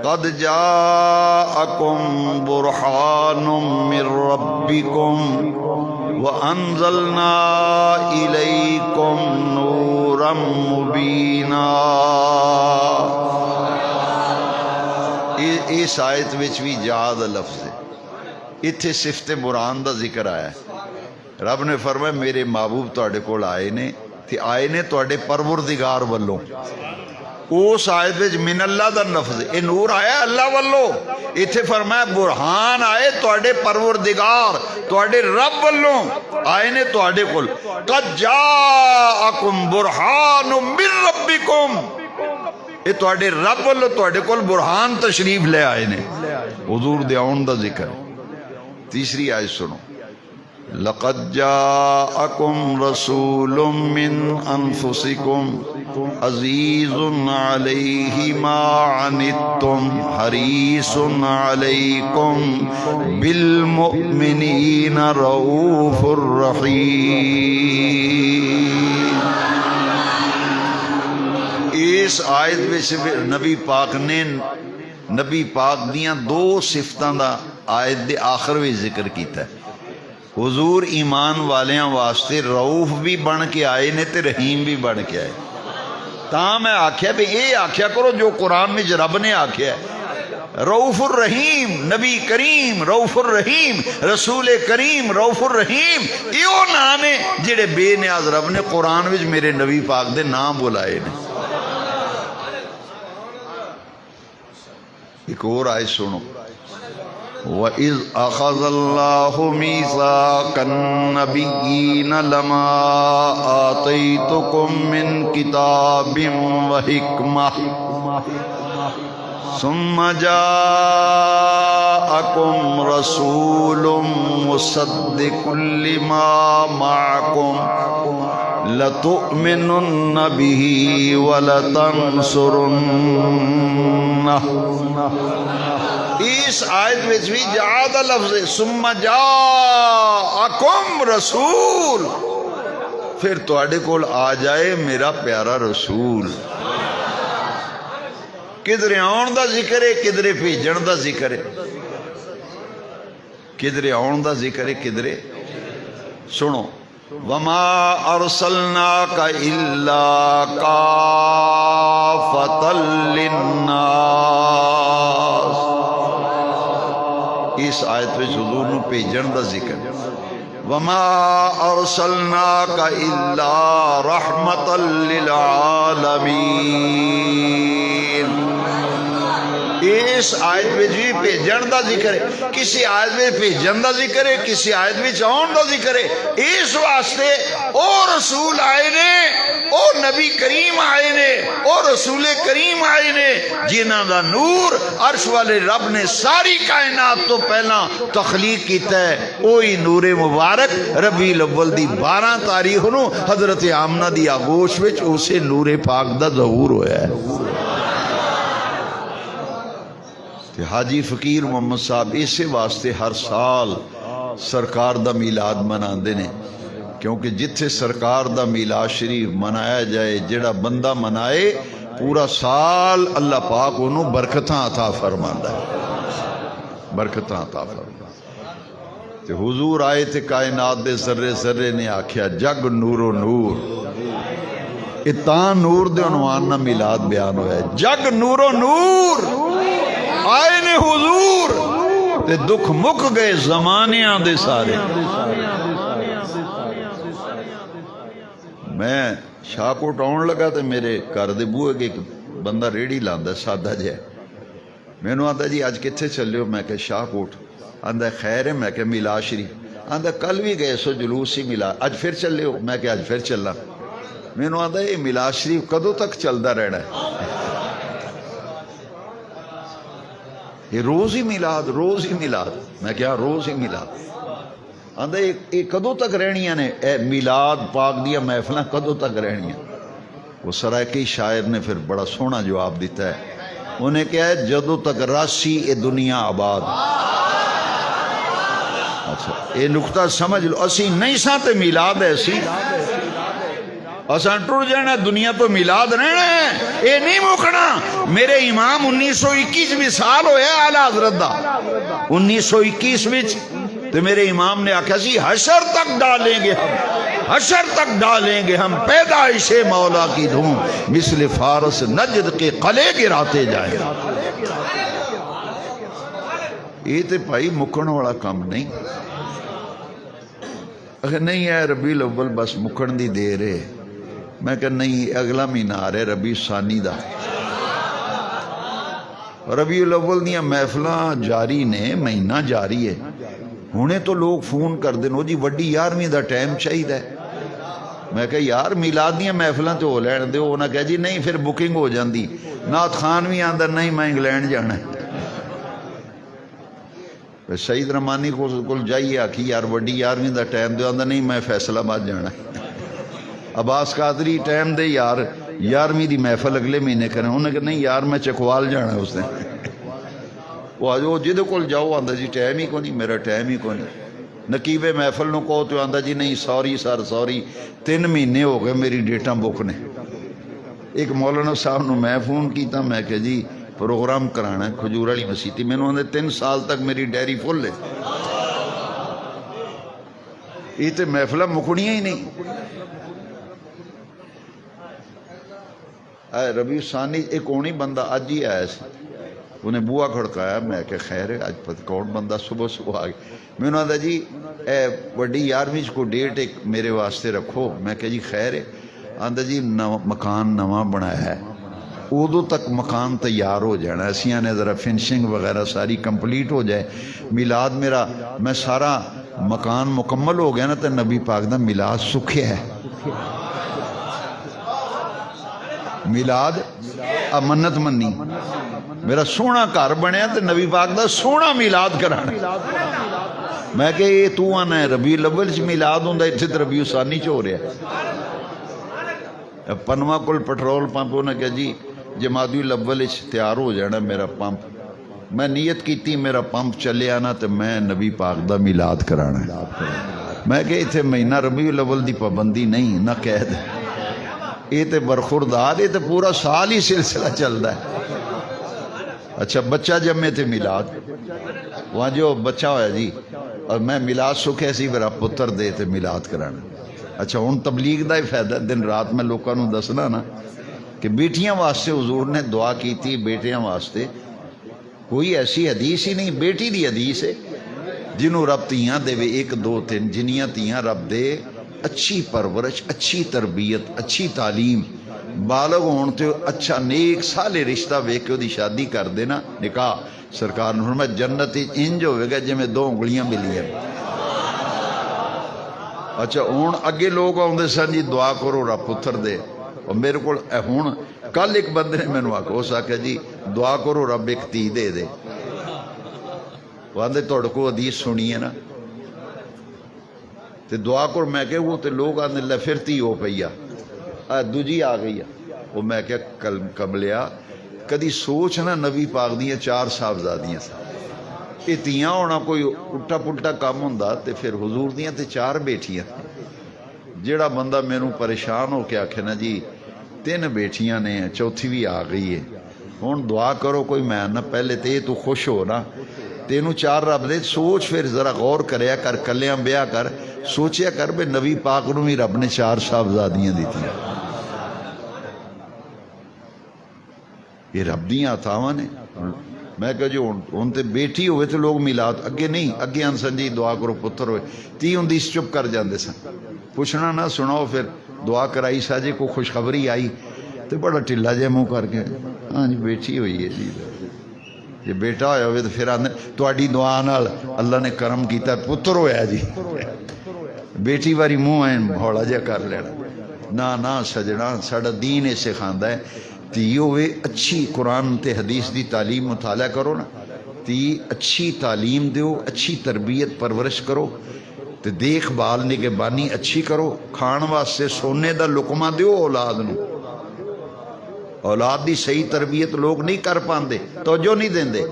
[SPEAKER 3] قد جاءکم برہان من ربکم وانزلنا الیکم نورا مبینا۔ اس آیت وچ بھی جاد لفظ ہے، اتھے صفت برہان دا ذکر آیا ہے۔ رب نے فرمایا میرے محبوب تواڈے کول آئے نے، تے آئے نے تواڈے پروردگار والوں۔ اس آیت وچ من اللہ دا لفظ ہے، اے نور آیا اللہ والوں، اتھے فرمایا برہان آئے تواڈے پروردگار، تواڈے رب والوں آئے نے تواڈے کول۔ قد جاءکم برہان من ربکم، یہ تواڈے رب والوں تواڈے کول برہان تشریف لے آئے نے، حضور دے آن دا ذکر۔ تیسری آیت سنو، لقد جاءکم رسول من انفسکم عزیز علیہ ما عنتم حریص علیکم بالمؤمنین رؤوف الرحیم۔ اس آیت میں نبی پاک نے نبی پاک دیاں 2 صفتاں دا آیت دے آخر بھی ذکر کیتا ہے۔ حضور ایمان والیاں واسطے رؤوف بھی بن کے آئے نے تے رحیم بھی بن کے آئے۔ تاں میں آکھیا بھی اے آکھیا کرو جو قرآن میں رب نے آکھیا ہے، رؤوف الرحیم، نبی کریم رؤوف الرحیم، رسول کریم رؤوف الرحیم، ایو نام نے جڑے بے نیاز رب نے قرآن وچ میرے نبی پاک دے نام بلائے نے۔ ایک اور آیت سنو، وَإِذْ أَخَذَ اللَّهُ مِيثَاقَ النَّبِيِّينَ لَمَا آتَيْتُكُم مِّن كِتَابٍ وَحِكْمَةٍ ثُمَّ جَاءَكُمْ رَسُولٌ مُصَدِّقٌ لِّمَا مَعَكُمْ لَتُؤْمِنُنَّ بِهِ وَلَتَنصُرُنَّهُ۔ اس آیت میں بھی جاء لفظ ثم جاءکم رسول، پھر تواڈے کول آ جائے میرا پیارا رسول۔ کدھر آن دا ذکر ہے، کدھر بھیجن دا ذکر ہے، کدھر آن دا ذکر ہے، کدھر سنو، وما ارسلناک الا کافۃ للناس۔ اس آیت میں حضور نو بھیجن دا ذکر، وما ارسلناک الا رحمۃ للعالمین۔ اس آیت میں بھی بھیجن دا ذکر ہے، کسی آیت میں بھیجن دا ذکر ہے، کسی آیت میں آن دا ذکر ہے۔ اس واسطے او رسول آئے نے او نبی کریم آئے نے، او رسول کریم آئے نے جنہاں دا نور عرش والے رب نے ساری کائنات تو پہلا تخلیق کیتا ہے، اوہی نور مبارک ربیع الاول دی 12 تاریخ نو حضرت آمنہ دی آغوش وچ اسے نور پاک دا ظہور ہویا ہے۔ حاجی فقیر محمد صاحب اسے واسطے ہر سال سرکار دا میلاد مناندے نے، کیونکہ جتھے سرکار دا میلاد شریف منایا جائے جڑا بندہ منائے پورا سال اللہ پاک انہوں برکتاں عطا فرماندا ہے، برکتاں عطا فرماندا ہے۔ تے حضور آئے تے کائنات دے ذرے ذرے نے آکھیا جگ نور و نور، اتاں نور دے عنوان نہ میلاد بیان ہویا ہے، جگ نور و نور آئے نے حضور تے دکھ مک گئے زمانیاں دے سارے۔ میں شاہ کوٹ آن لگا تے میرے گھر دے بوئے کے ایک بندہ ریڑھی لاندا سادہ جے، مینوں آندا جی اج کتھے چلے ہو؟ میں کہ شاہ کوٹ۔ آندا خیر ہے؟ میں کہ میلاد شریف۔ آندا کل بھی گئے سو جلوس سی میلاد، اج پھر چلے ہو؟ میں کہ اج پھر چلنا۔ مینوں آندا یہ میلاد شریف کدوں تک چلدا رہنا ہے؟ یہ روز ہی میلاد، روز ہی میلاد۔ میں کیا روز ہی میلاد؟ آندا یہ کدوں تک رہنیاں نے اے میلاد پاک دیا محفلاں کدوں تک رہنیاں؟ وہ سرائکی شاعر نے پھر بڑا سونا جواب دیتا ہے، انہیں کہا ہے جدوں تک راسی اے دنیا آباد۔ اچھا یہ نقطہ سمجھ لو، اسی نہیں ساں تے میلاد ہے، اسی اساں ٹر جانا دنیا تو میلاد رہنا ہے، اے نہیں مکنا۔ میرے امام 1921 بھی سال ہویا اعلی حضرت دا، 1921 وچ تو میرے امام نے آکھا سی حشر تک ڈالیں گے ہم، حشر تک ڈالیں گے ہم پیدائش مولا کی دھوم، مثل فارس نجد کے قلعے گراتے جائیں۔ یہ تے بھائی مکن والا کام نہیں، اگر نہیں ہے ربیع الاول بس مکن دی دیر ہے۔ میں کہ نہیں، اگلا مہینہ آ رہے ربیع ثانی دا، ربیع الاول دیاں محفلاں جاری نے، مہینہ جاری ہے۔ ہونے تو لوگ فون کر دیں جی وڈی 11ویں دا ٹائم چاہیے۔ میں کہ یار میلاد دیاں محفلاں تو ہو لین دے، انہاں کہا جی نہیں پھر بکنگ ہو جاندی۔ نعت خان بھی آندا نہیں میں انگلینڈ جانا ہے۔ سعید رحمانی کو جائیے آکھی یار وڈی 11ویں دا ٹائم دے، آندا نہیں میں فیصل آباد جانا ہے۔ عباس قادری ٹائم دے یار 11ویں دی محفل اگلے مہینے کریں، انہوں نے کہا نہیں یار میں چکوال جانا ہے اس نے۔ وہ آجو جدے کول جاؤ آندا جی ٹائم ہی کو نہیں، میرا ٹائم ہی کو نہیں۔ نقیب محفل نو کہو تو آندا جی نہیں سوری سر سوری 3 مہینے ہو گئے میری ڈیٹاں بک نے۔ ایک مولانا صاحب نو میں فون کیتا، میں کہ جی پروگرام کرانا ہے کھجور والی مسیتی، میں نے 3 سال تک میری ڈائری فل ہے۔ یہ تو محفلہ مکڑیاں ہی نہیں۔ ربیع ثانی ایک کونی بندہ اج ہی آیا سی، انہیں بوا کھڑکایا، میں کہ خیر ہے اج پتہ کون بندہ صبح صبح آ گیا۔ میں نے کہا جی اے وڈی 11ویں کو ڈیٹ ایک میرے واسطے رکھو۔ میں کہ جی خیر ہے؟ آندا جی مکان نواں بنایا ہے، ادو تک مکان تیار ہو جانا، اسیاں نے ذرا فنشنگ وغیرہ ساری کمپلیٹ ہو جائے، میلاد میرا میں سارا مکان مکمل ہو گیا نا تو نبی پاک دا میلاد سکھیا ہے۔ میلاد منت منی میرا سونا گھر بنیا تو نبی پاک دا سونا میلاد کرانا۔ میں کہ یہ تو آنا ہے ربیع الاول چ میلاد ہوندا، اتنے تو ربیع ثانی چ ہو رہا ہے۔ پنواں کول پٹرول پمپ انہیں کہا جی جمادی الاول تیار ہو جانا میرا پمپ۔ میں نیت کیتی میرا پمپ چلے آنا تو میں نبی پاک دا میلاد کرانا ہے۔ میں کہ اتنے مہینہ ربیع الاول دی پابندی نہیں نہ قید، یہ تو برخوردار، یہ تو پورا سال ہی سلسلہ چلتا ہے۔ اچھا بچہ جمے تھے میلاد، وہاں جو بچہ ہویا جی اور میں میلاد سکھے سی میرا پتر دے تے میلاد کرانا۔ اچھا ہن تبلیغ دا ہی فائدہ، دن رات میں لوگوں نوں دسنا نا کہ بیٹیاں واسطے حضور نے دعا کی تھی، بیٹیاں واسطے کوئی ایسی حدیث ہی نہیں، بیٹی دی حدیث ہے جنہوں رب تیاں دے 1 2 3 جنیاں تیاں رب دے، اچھی پرورش، اچھی تربیت، اچھی تعلیم، بالغ ہون تے اچھا نیک صالح رشتہ ویکھ کے دی شادی کر دینا، نکاح سرکار نے فرمایا جنت انج ہوئے گا جویں 2 انگلیاں ملیاں۔ اچھا ہوں اگے لوگ آتے سن جی دعا کرو رب پتر دے، اور میرے کو ہوں کل ایک بندے نے مینو اس آخیا جی دعا کرو رب ایک تھی دے دے. وہ آدھے تھوڑے کو حدیث سنی ہے نا تے دعا کرو. میں کہ وہ تے لوگ آدھے لے پھر تھی ہو پئی دوجی آ گئی. وہ میں کہ کملیا کدی سوچ نہ نبی پاک دیاں 4 صاحبزادیاں سن. یہ تیاں ہونا کوئی الٹا پلٹا کام ہوندا تے پھر حضور دیاں تے 4 بیٹیاں. جیڑا بندہ مینوں پریشان ہو کے آکھے نا جی 3 بیٹیاں نے چوتھی بھی آ گئی ہے ہوں دعا کرو کوئی میں نہ پہلے تے تو خوش ہو نا تینوں 4 رب دے. سوچ پھر ذرا غور کریا کر کلیاں بیاہ کر سوچیا کر بے نبی پاک نو بھی رب نے 4 صاحبزادیاں دیتی. یہ رب دیاں عطاواں نے. میں کہ جو ہوں تے بیٹی ہوئے تو لوگ میلاد اگے نہیں اگے آنسن جی دعا کرو پتر ہوئے 30 ہوں چپ کر جاندے سن پوچھنا نہ سناؤ. پھر دعا کرائی سا جی کو خوشخبری آئی تو بڑا ٹھلا جہ منہ کر کے ہاں جی بیٹی ہوئی ہے جی. جی بیٹا ہویا ہوئے تو پھر آدھے تہاڈی دعا نال اللہ نے کرم کیتا پتر ہویا جی. بیٹی واری منہ ہے بھولا جہ کر لینا. نہ سجنا ساڈا دین یہ سکھاندا ہے تھی ہوئے اچھی قرآن تے حدیث دی تعلیم مطالعہ کرو نا تی اچھی تعلیم دیو اچھی تربیت پرورش کرو تے دیکھ بھال نگہبانی اچھی کرو. کھان واسطے سونے دا لقمہ دیو اولاد نو. اولاد دی صحیح تربیت لوگ نہیں کر پاندے توجہ نہیں دیندے.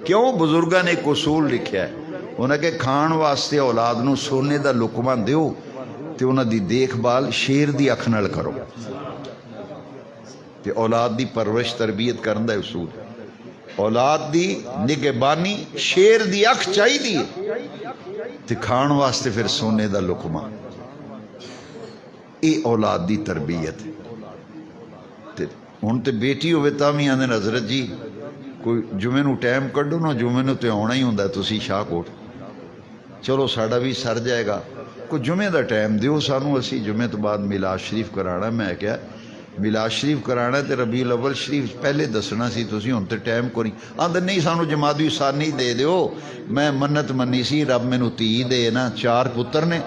[SPEAKER 3] کیوں؟ بزرگاں نے ایک اصول لکھیا ہے انہاں کہ کھان واسطے اولاد نو سونے دا لقمہ دیو تے انہاں دی دیکھ بھال شیر دی اکھ نال کرو. تے اولاد دی پرورش تربیت کرن دا اصول اولاد دی نگہبانی شیر دی اکھ چاہی دی تے کھان واسطے پھر سونے دا لقمہ. اے اولاد دی تربیت. تے ہن تے بیٹی ہوئے تاں وی آندے حضرت جی کوئی جمعے نو ٹائم کڈو نا جمعے نو تے آنا ہی ہوندا تسی شاہ کوٹ. چلو ساڈا بھی سر جائے گا کوئی جمعے دا ٹائم دیو سانو اسی جمعے تو بعد میلاد شریف کرانا. میں کیا میلاد شریف کرانا تے ربیع الاول شریف پہلے دسنا سی تسی ہن تے ٹائم کو نہیں آندے نہیں سانو جمادی ثانی دے دیو. میں منت منی سی رب مینوں تی دے نا 4 پتر نے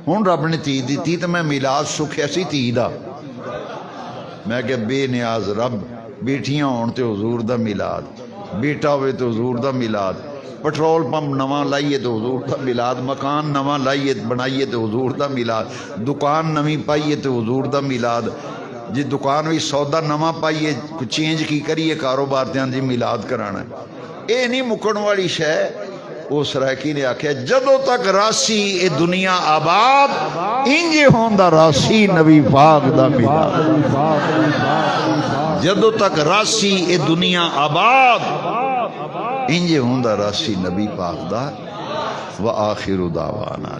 [SPEAKER 3] ہن رب نے تی دتی تے میں میلاد سکھیا سی تی دا. میں کہ بے نیاز رب بیٹیاں ہون تے حضور دا میلاد بیٹا ہوئے تو حضور دا میلاد پٹرول پمپ نواں لائیے تو حضور دا میلاد مکان نواں لائیے بنائیے تو حضور دا میلاد دکان نویں پائیے تو حضور دا میلاد جی دکان بھی سودا نواں پائیے چینج کی کریے کاروبار تے جی میلاد کرانا ہے. اے نہیں مکن والی شے. وہ سرائکی نے آکھیا جدوں تک راسی اے دنیا آباد انجے ہوندا راسی نبی پاک دا میلاد. جدوں تک راسی اے دنیا آباد انجے ہوندا راسی نبی پاک دا. وآخر دعوانا